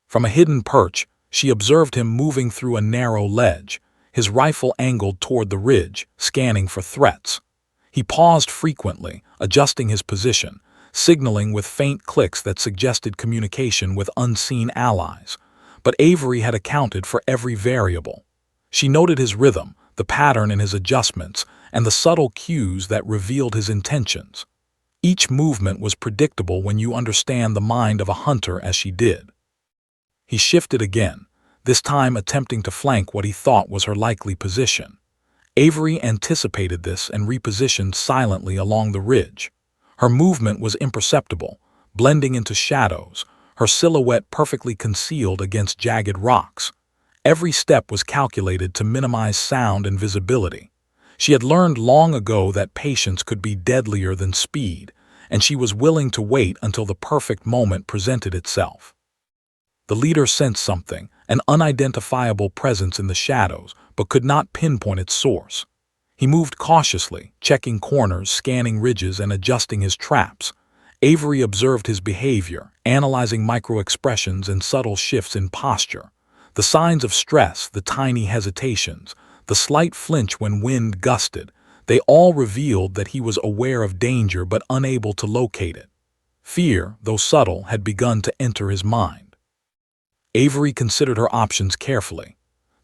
From a hidden perch, she observed him moving through a narrow ledge, his rifle angled toward the ridge, scanning for threats. He paused frequently, adjusting his position, signaling with faint clicks that suggested communication with unseen allies. But Avery had accounted for every variable. She noted his rhythm, the pattern in his adjustments, and the subtle cues that revealed his intentions. Each movement was predictable when you understand the mind of a hunter as she did. He shifted again, this time attempting to flank what he thought was her likely position. Avery anticipated this and repositioned silently along the ridge. Her movement was imperceptible, blending into shadows, her silhouette perfectly concealed against jagged rocks. Every step was calculated to minimize sound and visibility. She had learned long ago that patience could be deadlier than speed, and she was willing to wait until the perfect moment presented itself. The leader sensed something, an unidentifiable presence in the shadows, but could not pinpoint its source. He moved cautiously, checking corners, scanning ridges, and adjusting his traps. Avery observed his behavior, analyzing micro-expressions and subtle shifts in posture. The signs of stress, the tiny hesitations, the slight flinch when wind gusted, they all revealed that he was aware of danger but unable to locate it. Fear, though subtle, had begun to enter his mind. Avery considered her options carefully.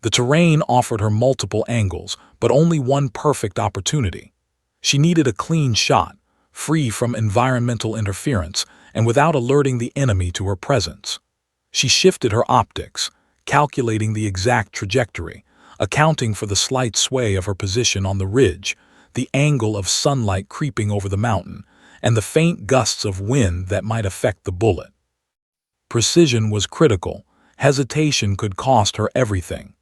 The terrain offered her multiple angles, but only one perfect opportunity. She needed a clean shot, free from environmental interference and without alerting the enemy to her presence. She shifted her optics, calculating the exact trajectory, accounting for the slight sway of her position on the ridge, the angle of sunlight creeping over the mountain, and the faint gusts of wind that might affect the bullet. Precision was critical. Hesitation could cost her everything.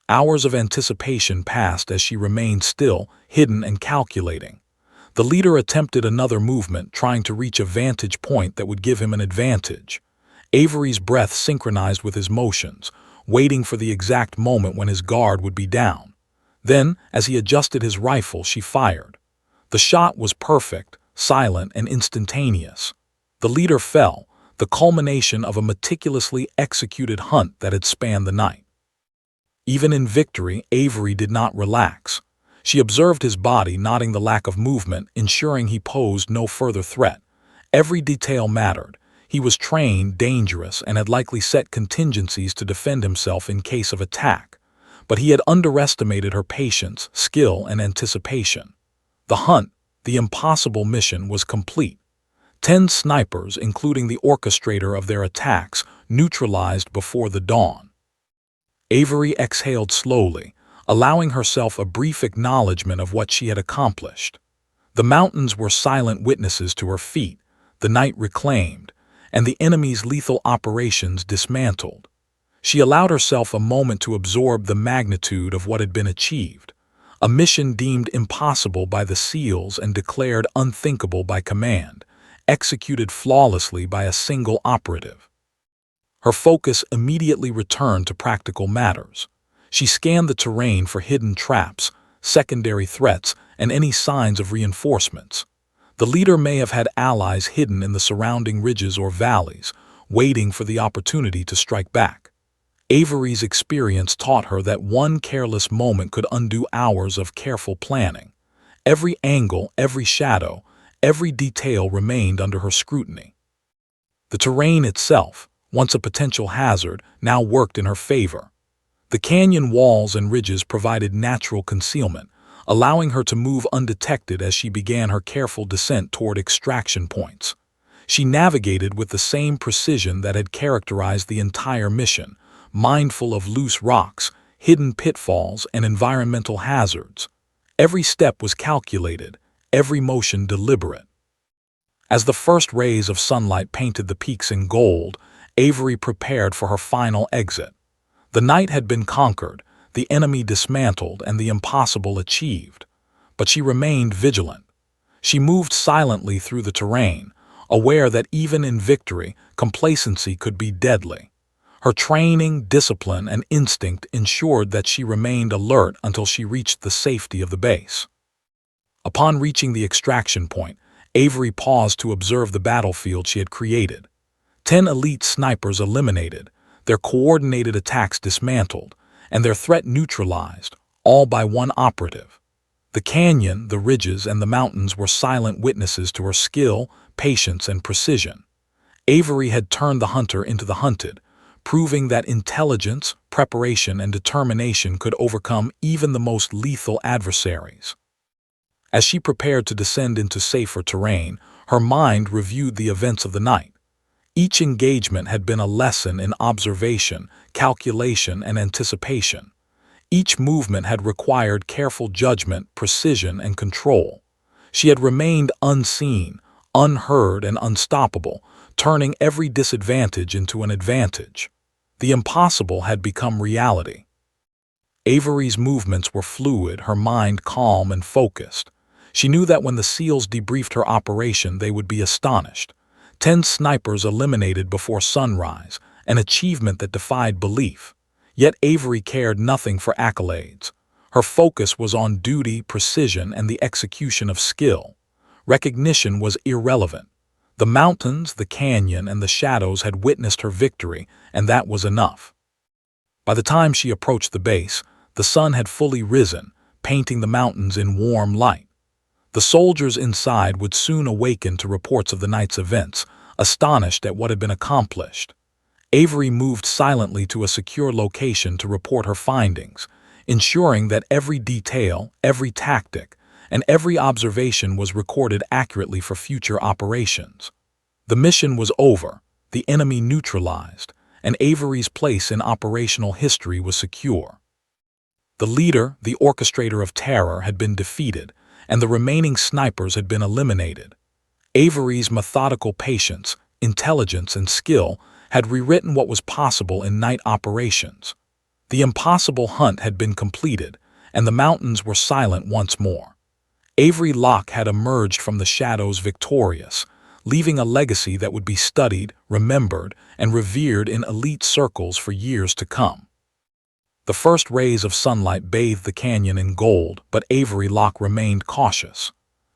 Hours of anticipation passed as she remained still, hidden and calculating. The leader attempted another movement, trying to reach a vantage point that would give him an advantage. Avery's breath synchronized with his motions, waiting for the exact moment when his guard would be down. Then, as he adjusted his rifle, she fired. The shot was perfect, silent, and instantaneous. The leader fell, the culmination of a meticulously executed hunt that had spanned the night. Even in victory, Avery did not relax. She observed his body, noting the lack of movement, ensuring he posed no further threat. Every detail mattered. He was trained, dangerous, and had likely set contingencies to defend himself in case of attack. But he had underestimated her patience, skill, and anticipation. The hunt, the impossible mission, was complete. 10 snipers, including the orchestrator of their attacks, neutralized before the dawn. Avery exhaled slowly, allowing herself a brief acknowledgement of what she had accomplished. The mountains were silent witnesses to her feat, the night reclaimed, and the enemy's lethal operations dismantled. She allowed herself a moment to absorb the magnitude of what had been achieved, a mission deemed impossible by the SEALs and declared unthinkable by command, executed flawlessly by a single operative. Her focus immediately returned to practical matters. She scanned the terrain for hidden traps, secondary threats, and any signs of reinforcements. The leader may have had allies hidden in the surrounding ridges or valleys, waiting for the opportunity to strike back. Avery's experience taught her that one careless moment could undo hours of careful planning. Every angle, every shadow, every detail remained under her scrutiny. The terrain itself, once a potential hazard, now worked in her favor. The canyon walls and ridges provided natural concealment, allowing her to move undetected as she began her careful descent toward extraction points. She navigated with the same precision that had characterized the entire mission, mindful of loose rocks, hidden pitfalls, and environmental hazards. Every step was calculated, every motion deliberate. As the first rays of sunlight painted the peaks in gold, Avery prepared for her final exit. The night had been conquered, the enemy dismantled, and the impossible achieved. But she remained vigilant. She moved silently through the terrain, aware that even in victory, complacency could be deadly. Her training, discipline, and instinct ensured that she remained alert until she reached the safety of the base. Upon reaching the extraction point, Avery paused to observe the battlefield she had created. 10 elite snipers eliminated, their coordinated attacks dismantled, and their threat neutralized, all by one operative. The canyon, the ridges, and the mountains were silent witnesses to her skill, patience, and precision. Avery had turned the hunter into the hunted, proving that intelligence, preparation, and determination could overcome even the most lethal adversaries. As she prepared to descend into safer terrain, her mind reviewed the events of the night. Each engagement had been a lesson in observation, calculation, and anticipation. Each movement had required careful judgment, precision, and control. She had remained unseen, unheard, and unstoppable, turning every disadvantage into an advantage. The impossible had become reality. Avery's movements were fluid, her mind calm and focused. She knew that when the SEALs debriefed her operation, they would be astonished. 10 snipers eliminated before sunrise, an achievement that defied belief. Yet Avery cared nothing for accolades. Her focus was on duty, precision, and the execution of skill. Recognition was irrelevant. The mountains, the canyon, and the shadows had witnessed her victory, and that was enough. By the time she approached the base, the sun had fully risen, painting the mountains in warm light. The soldiers inside would soon awaken to reports of the night's events, astonished at what had been accomplished. Avery moved silently to a secure location to report her findings, ensuring that every detail, every tactic, and every observation was recorded accurately for future operations. The mission was over, the enemy neutralized, and Avery's place in operational history was secure. The leader, the orchestrator of terror, had been defeated, and the remaining snipers had been eliminated. Avery's methodical patience, intelligence, and skill had rewritten what was possible in night operations. The impossible hunt had been completed, and the mountains were silent once more. Avery Locke had emerged from the shadows victorious, leaving a legacy that would be studied, remembered, and revered in elite circles for years to come. The first rays of sunlight bathed the canyon in gold, but Avery Locke remained cautious.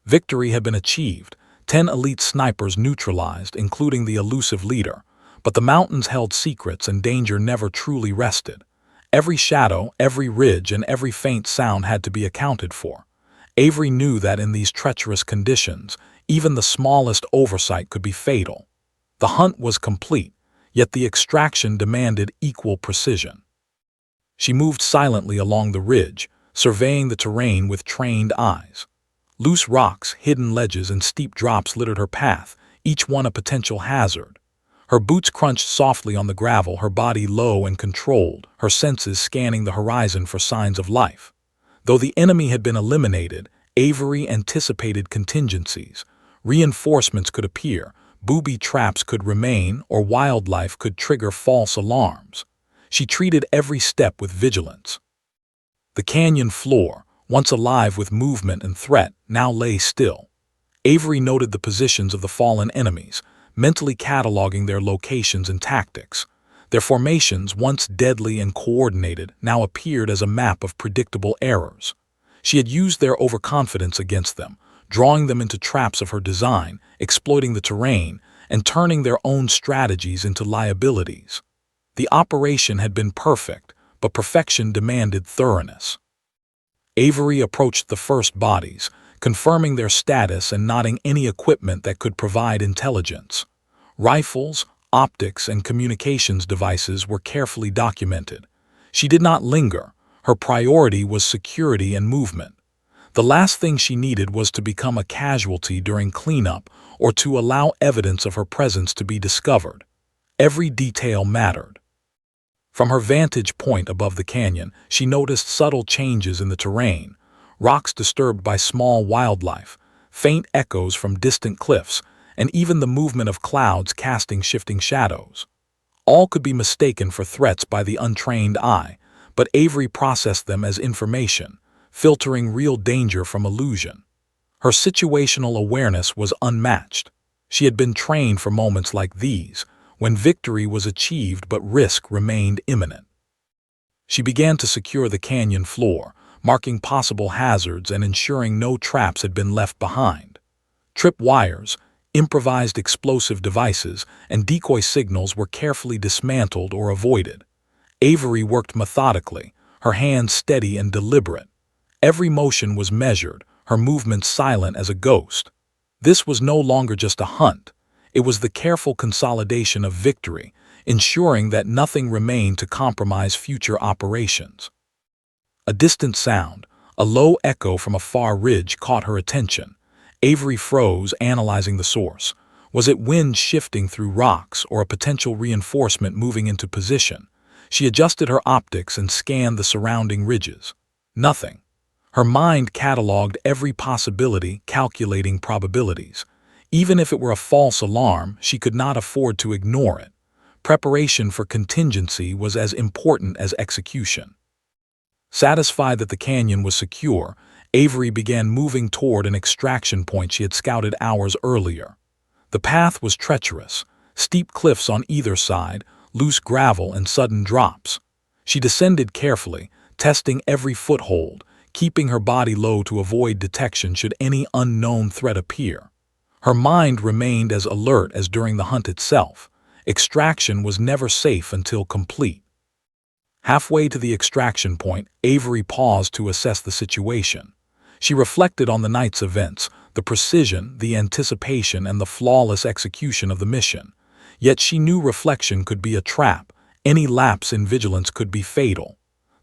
Victory had been achieved, 10 elite snipers neutralized, including the elusive leader, but the mountains held secrets and danger never truly rested. Every shadow, every ridge, and every faint sound had to be accounted for. Avery knew that in these treacherous conditions, even the smallest oversight could be fatal. The hunt was complete, yet the extraction demanded equal precision. She moved silently along the ridge, surveying the terrain with trained eyes. Loose rocks, hidden ledges, and steep drops littered her path, each one a potential hazard. Her boots crunched softly on the gravel, her body low and controlled, her senses scanning the horizon for signs of life. Though the enemy had been eliminated, Avery anticipated contingencies. Reinforcements could appear, booby traps could remain, or wildlife could trigger false alarms. She treated every step with vigilance. The canyon floor, once alive with movement and threat, now lay still. Avery noted the positions of the fallen enemies, mentally cataloging their locations and tactics. Their formations, once deadly and coordinated, now appeared as a map of predictable errors. She had used their overconfidence against them, drawing them into traps of her design, exploiting the terrain, and turning their own strategies into liabilities. The operation had been perfect, but perfection demanded thoroughness. Avery approached the first bodies, confirming their status and noting any equipment that could provide intelligence. Rifles, optics, and communications devices were carefully documented. She did not linger. Her priority was security and movement. The last thing she needed was to become a casualty during cleanup or to allow evidence of her presence to be discovered. Every detail mattered. From her vantage point above the canyon, she noticed subtle changes in the terrain, rocks disturbed by small wildlife, faint echoes from distant cliffs, and even the movement of clouds casting shifting shadows. All could be mistaken for threats by the untrained eye, but Avery processed them as information, filtering real danger from illusion. Her situational awareness was unmatched. She had been trained for moments like these, when victory was achieved but risk remained imminent. She began to secure the canyon floor, marking possible hazards and ensuring no traps had been left behind. Trip wires, improvised explosive devices, and decoy signals were carefully dismantled or avoided. Avery worked methodically, her hands steady and deliberate. Every motion was measured, her movements silent as a ghost. This was no longer just a hunt. It was the careful consolidation of victory, ensuring that nothing remained to compromise future operations. A distant sound, a low echo from a far ridge, caught her attention. Avery froze, analyzing the source. Was it wind shifting through rocks or a potential reinforcement moving into position? She adjusted her optics and scanned the surrounding ridges. Nothing. Her mind cataloged every possibility, calculating probabilities. Even if it were a false alarm, she could not afford to ignore it. Preparation for contingency was as important as execution. Satisfied that the canyon was secure, Avery began moving toward an extraction point she had scouted hours earlier. The path was treacherous, steep cliffs on either side, loose gravel and sudden drops. She descended carefully, testing every foothold, keeping her body low to avoid detection should any unknown threat appear. Her mind remained as alert as during the hunt itself. Extraction was never safe until complete. Halfway to the extraction point, Avery paused to assess the situation. She reflected on the night's events, the precision, the anticipation, and the flawless execution of the mission. Yet she knew reflection could be a trap. Any lapse in vigilance could be fatal.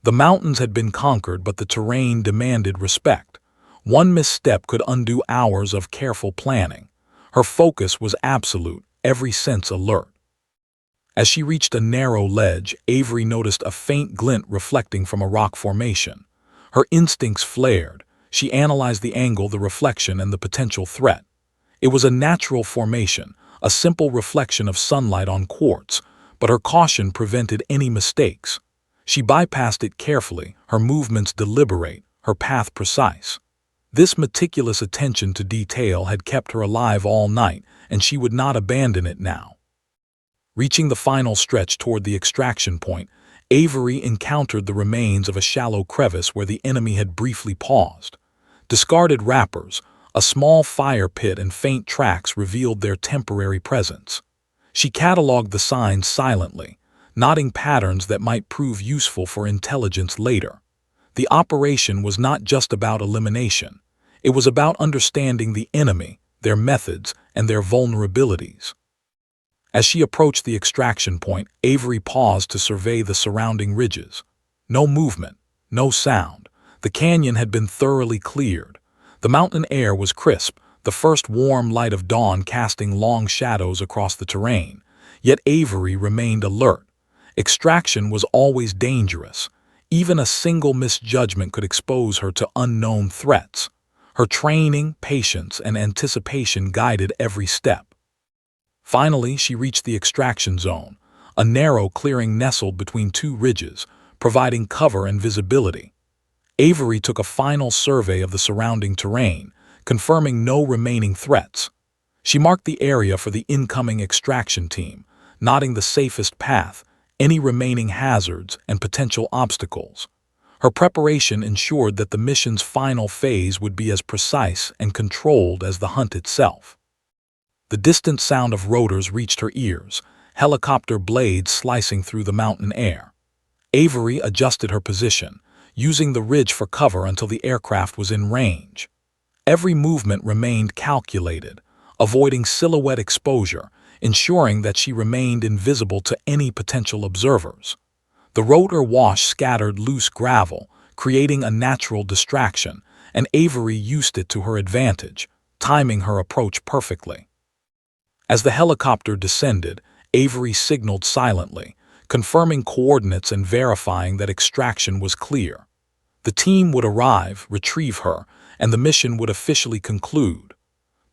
The mountains had been conquered, but the terrain demanded respect. One misstep could undo hours of careful planning. Her focus was absolute, every sense alert. As she reached a narrow ledge, Avery noticed a faint glint reflecting from a rock formation. Her instincts flared. She analyzed the angle, the reflection, and the potential threat. It was a natural formation, a simple reflection of sunlight on quartz, but her caution prevented any mistakes. She bypassed it carefully, her movements deliberate, her path precise. This meticulous attention to detail had kept her alive all night, and she would not abandon it now. Reaching the final stretch toward the extraction point, Avery encountered the remains of a shallow crevice where the enemy had briefly paused. Discarded wrappers, a small fire pit, and faint tracks revealed their temporary presence. She cataloged the signs silently, noting patterns that might prove useful for intelligence later. The operation was not just about elimination. It was about understanding the enemy, their methods, and their vulnerabilities. As she approached the extraction point, Avery paused to survey the surrounding ridges. No movement, no sound. The canyon had been thoroughly cleared. The mountain air was crisp, the first warm light of dawn casting long shadows across the terrain. Yet Avery remained alert. Extraction was always dangerous. Even a single misjudgment could expose her to unknown threats. Her training, patience, and anticipation guided every step. Finally, she reached the extraction zone, a narrow clearing nestled between two ridges, providing cover and visibility. Avery took a final survey of the surrounding terrain, confirming no remaining threats. She marked the area for the incoming extraction team, noting the safest path, any remaining hazards, and potential obstacles. Her preparation ensured that the mission's final phase would be as precise and controlled as the hunt itself. The distant sound of rotors reached her ears, helicopter blades slicing through the mountain air. Avery adjusted her position, using the ridge for cover until the aircraft was in range. Every movement remained calculated, avoiding silhouette exposure, ensuring that she remained invisible to any potential observers. The rotor wash scattered loose gravel, creating a natural distraction, and Avery used it to her advantage, timing her approach perfectly. As the helicopter descended, Avery signaled silently, confirming coordinates and verifying that extraction was clear. The team would arrive, retrieve her, and the mission would officially conclude.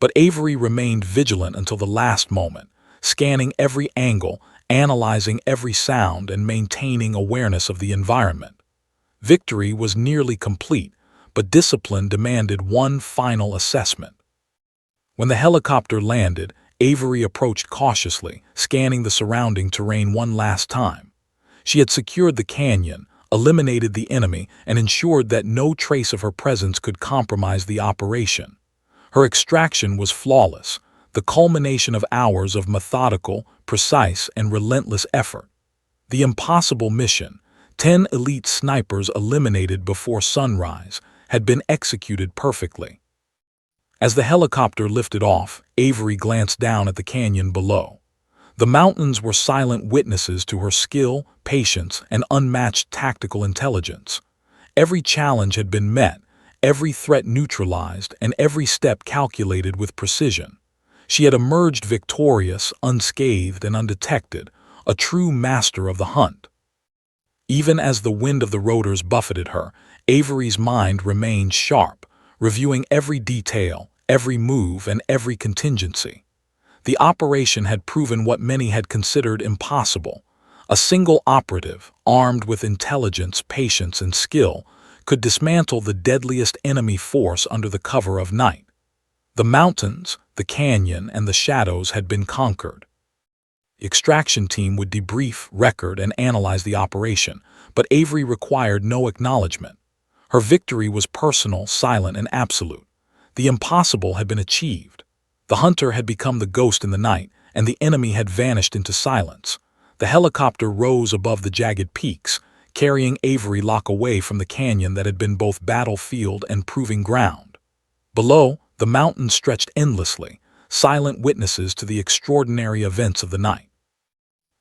But Avery remained vigilant until the last moment, scanning every angle, analyzing every sound, and maintaining awareness of the environment. Victory was nearly complete, but discipline demanded one final assessment. When the helicopter landed, Avery approached cautiously, scanning the surrounding terrain one last time. She had secured the canyon, eliminated the enemy, and ensured that no trace of her presence could compromise the operation. Her extraction was flawless, the culmination of hours of methodical, precise, and relentless effort. The impossible mission, 10 elite snipers eliminated before sunrise, had been executed perfectly. As the helicopter lifted off, Avery glanced down at the canyon below. The mountains were silent witnesses to her skill, patience, and unmatched tactical intelligence. Every challenge had been met, every threat neutralized, and every step calculated with precision. She had emerged victorious, unscathed, and undetected, a true master of the hunt. Even as the wind of the rotors buffeted her, Avery's mind remained sharp, reviewing every detail, every move, and every contingency. The operation had proven what many had considered impossible. A single operative, armed with intelligence, patience, and skill, could dismantle the deadliest enemy force under the cover of night. The mountains, the canyon, and the shadows had been conquered. The extraction team would debrief, record, and analyze the operation, but Avery required no acknowledgement. Her victory was personal, silent, and absolute. The impossible had been achieved. The hunter had become the ghost in the night, and the enemy had vanished into silence. The helicopter rose above the jagged peaks, carrying Avery lock away from the canyon that had been both battlefield and proving ground. Below, the mountains stretched endlessly, silent witnesses to the extraordinary events of the night.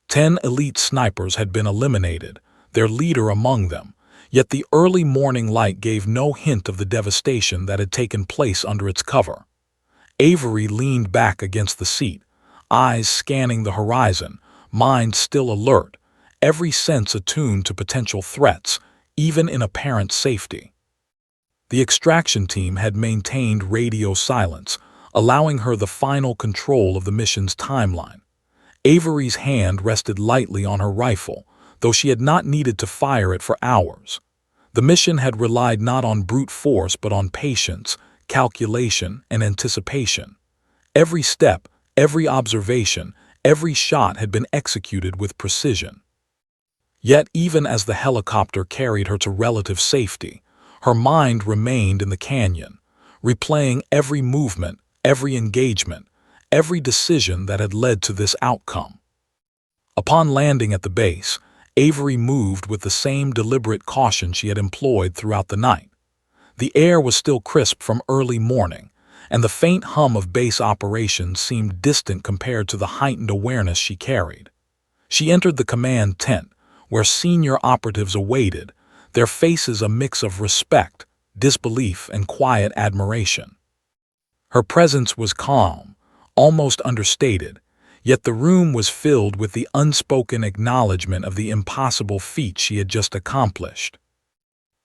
10 elite snipers had been eliminated, their leader among them, yet the early morning light gave no hint of the devastation that had taken place under its cover. Avery leaned back against the seat, eyes scanning the horizon, mind still alert, every sense attuned to potential threats, even in apparent safety. The extraction team had maintained radio silence, allowing her the final control of the mission's timeline. Avery's hand rested lightly on her rifle, though she had not needed to fire it for hours. The mission had relied not on brute force but on patience, calculation, and anticipation. Every step, every observation, every shot had been executed with precision. Yet even as the helicopter carried her to relative safety, her mind remained in the canyon, replaying every movement, every engagement, every decision that had led to this outcome. Upon landing at the base, Avery moved with the same deliberate caution she had employed throughout the night. The air was still crisp from early morning, and the faint hum of base operations seemed distant compared to the heightened awareness she carried. She entered the command tent, where senior operatives awaited, their faces a mix of respect, disbelief, and quiet admiration. Her presence was calm, almost understated, yet the room was filled with the unspoken acknowledgement of the impossible feat she had just accomplished.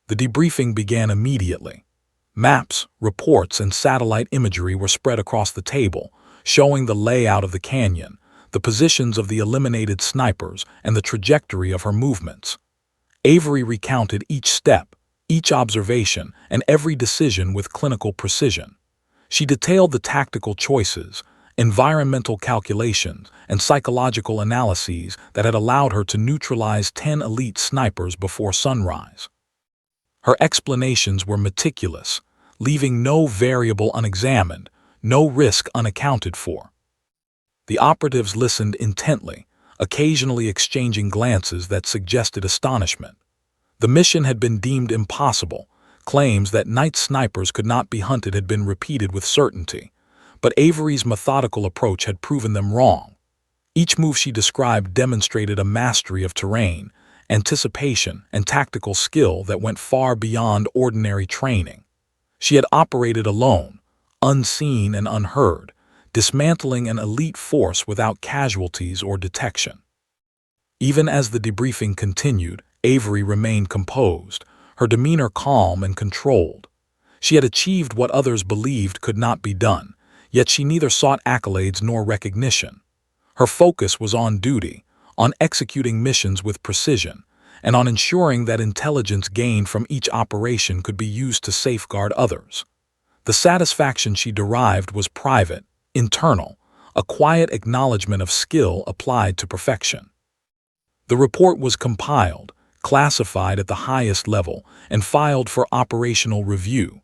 The debriefing began immediately. Maps, reports, and satellite imagery were spread across the table, showing the layout of the canyon, the positions of the eliminated snipers, and the trajectory of her movements. Avery recounted each step, each observation, and every decision with clinical precision. She detailed the tactical choices, environmental calculations, and psychological analyses that had allowed her to neutralize 10 elite snipers before sunrise. Her explanations were meticulous, leaving no variable unexamined, no risk unaccounted for. The operatives listened intently, occasionally exchanging glances that suggested astonishment. The mission had been deemed impossible. Claims that night snipers could not be hunted had been repeated with certainty, but Avery's methodical approach had proven them wrong. Each move she described demonstrated a mastery of terrain, anticipation, and tactical skill that went far beyond ordinary training. She had operated alone, unseen and unheard, dismantling an elite force without casualties or detection. Even as the debriefing continued, Avery remained composed, her demeanor calm and controlled. She had achieved what others believed could not be done, yet she neither sought accolades nor recognition. Her focus was on duty, on executing missions with precision, and on ensuring that intelligence gained from each operation could be used to safeguard others. The satisfaction she derived was private, internal, a quiet acknowledgement of skill applied to perfection. The report was compiled, classified at the highest level, and filed for operational review.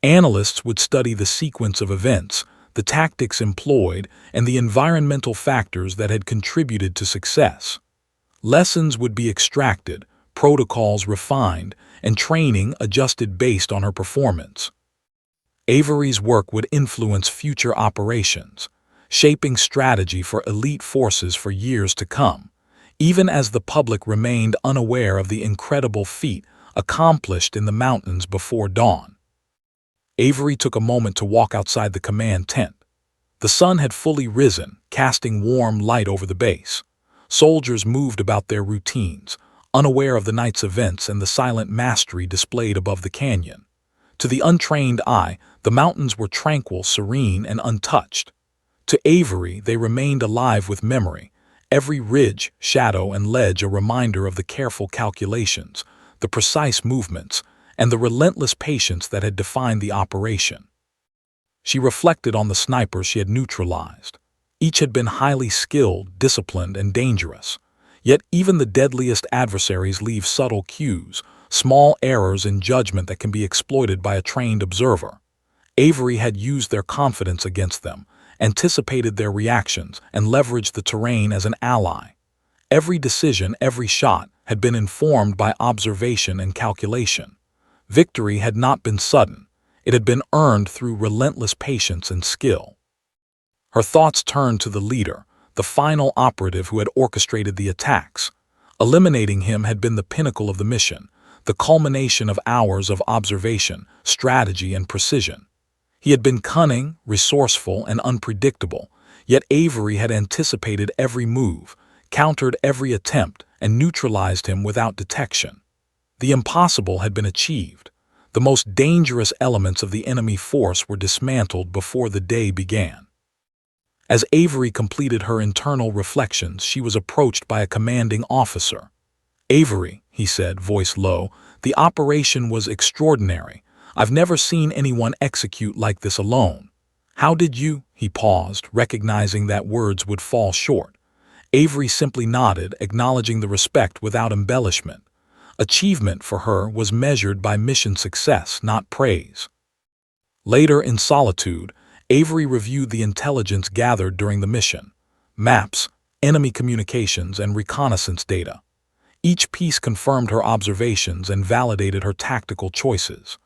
Analysts would study the sequence of events, the tactics employed, and the environmental factors that had contributed to success. Lessons would be extracted, protocols refined, and training adjusted based on her performance. Avery's work would influence future operations, shaping strategy for elite forces for years to come, even as the public remained unaware of the incredible feat accomplished in the mountains before dawn. Avery took a moment to walk outside the command tent. The sun had fully risen, casting warm light over the base. Soldiers moved about their routines, unaware of the night's events and the silent mastery displayed above the canyon. To the untrained eye, the mountains were tranquil, serene, and untouched. To Avery, they remained alive with memory, every ridge, shadow, and ledge a reminder of the careful calculations, the precise movements, and the relentless patience that had defined the operation. She reflected on the snipers she had neutralized. Each had been highly skilled, disciplined, and dangerous. Yet even the deadliest adversaries leave subtle cues, small errors in judgment that can be exploited by a trained observer. Avery had used their confidence against them, anticipated their reactions, and leveraged the terrain as an ally. Every decision, every shot, had been informed by observation and calculation. Victory had not been sudden. It had been earned through relentless patience and skill. Her thoughts turned to the leader, the final operative who had orchestrated the attacks. Eliminating him had been the pinnacle of the mission, the culmination of hours of observation, strategy, and precision. He had been cunning, resourceful, and unpredictable, yet Avery had anticipated every move, countered every attempt, and neutralized him without detection. The impossible had been achieved. The most dangerous elements of the enemy force were dismantled before the day began. As Avery completed her internal reflections, she was approached by a commanding officer. "Avery," he said, voice low, "the operation was extraordinary. I've never seen anyone execute like this alone. How did you?" He paused, recognizing that words would fall short. Avery simply nodded, acknowledging the respect without embellishment. Achievement for her was measured by mission success, not praise. Later, in solitude, Avery reviewed the intelligence gathered during the mission: maps, enemy communications, and reconnaissance data. Each piece confirmed her observations and validated her tactical choices.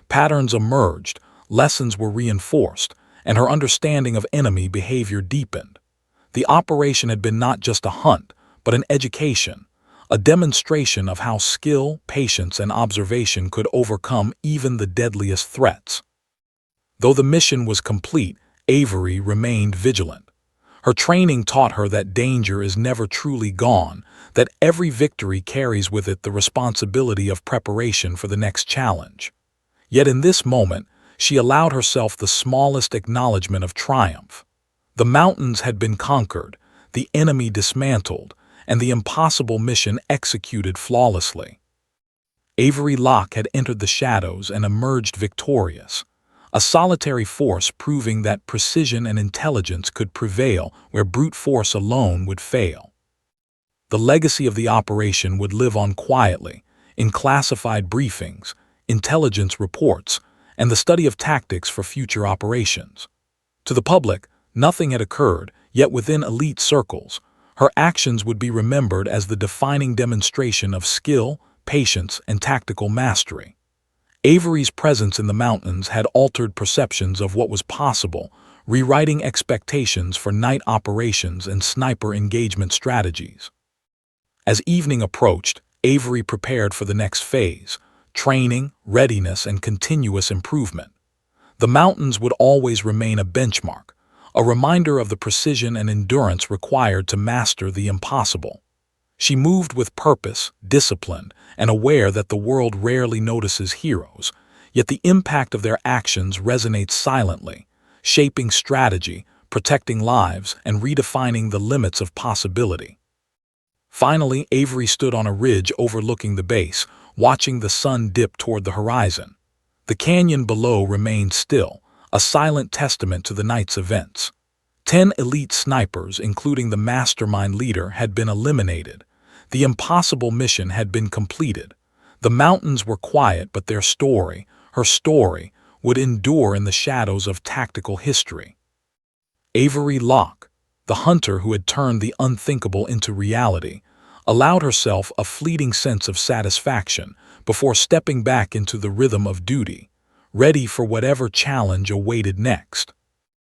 Patterns emerged, lessons were reinforced, and her understanding of enemy behavior deepened. The operation had been not just a hunt, but an education, a demonstration of how skill, patience, and observation could overcome even the deadliest threats. Though the mission was complete, Avery remained vigilant. Her training taught her that danger is never truly gone, that every victory carries with it the responsibility of preparation for the next challenge. Yet in this moment, she allowed herself the smallest acknowledgement of triumph. The mountains had been conquered, the enemy dismantled, and the impossible mission executed flawlessly. Avery Locke had entered the shadows and emerged victorious, a solitary force proving that precision and intelligence could prevail where brute force alone would fail. The legacy of the operation would live on quietly, in classified briefings, intelligence reports, and the study of tactics for future operations. To the public, nothing had occurred, yet within elite circles, her actions would be remembered as the defining demonstration of skill, patience, and tactical mastery. Avery's presence in the mountains had altered perceptions of what was possible, rewriting expectations for night operations and sniper engagement strategies. As evening approached, Avery prepared for the next phase: training, readiness, and continuous improvement. The mountains would always remain a benchmark, a reminder of the precision and endurance required to master the impossible. She moved with purpose, disciplined, and aware that the world rarely notices heroes, yet the impact of their actions resonates silently, shaping strategy, protecting lives, and redefining the limits of possibility. Finally, Avery stood on a ridge overlooking the base, watching the sun dip toward the horizon. The canyon below remained still, a silent testament to the night's events. 10 elite snipers, including the mastermind leader, had been eliminated. The impossible mission had been completed. The mountains were quiet, but their story, her story, would endure in the shadows of tactical history. Avery Locke, the hunter who had turned the unthinkable into reality, allowed herself a fleeting sense of satisfaction before stepping back into the rhythm of duty, ready for whatever challenge awaited next.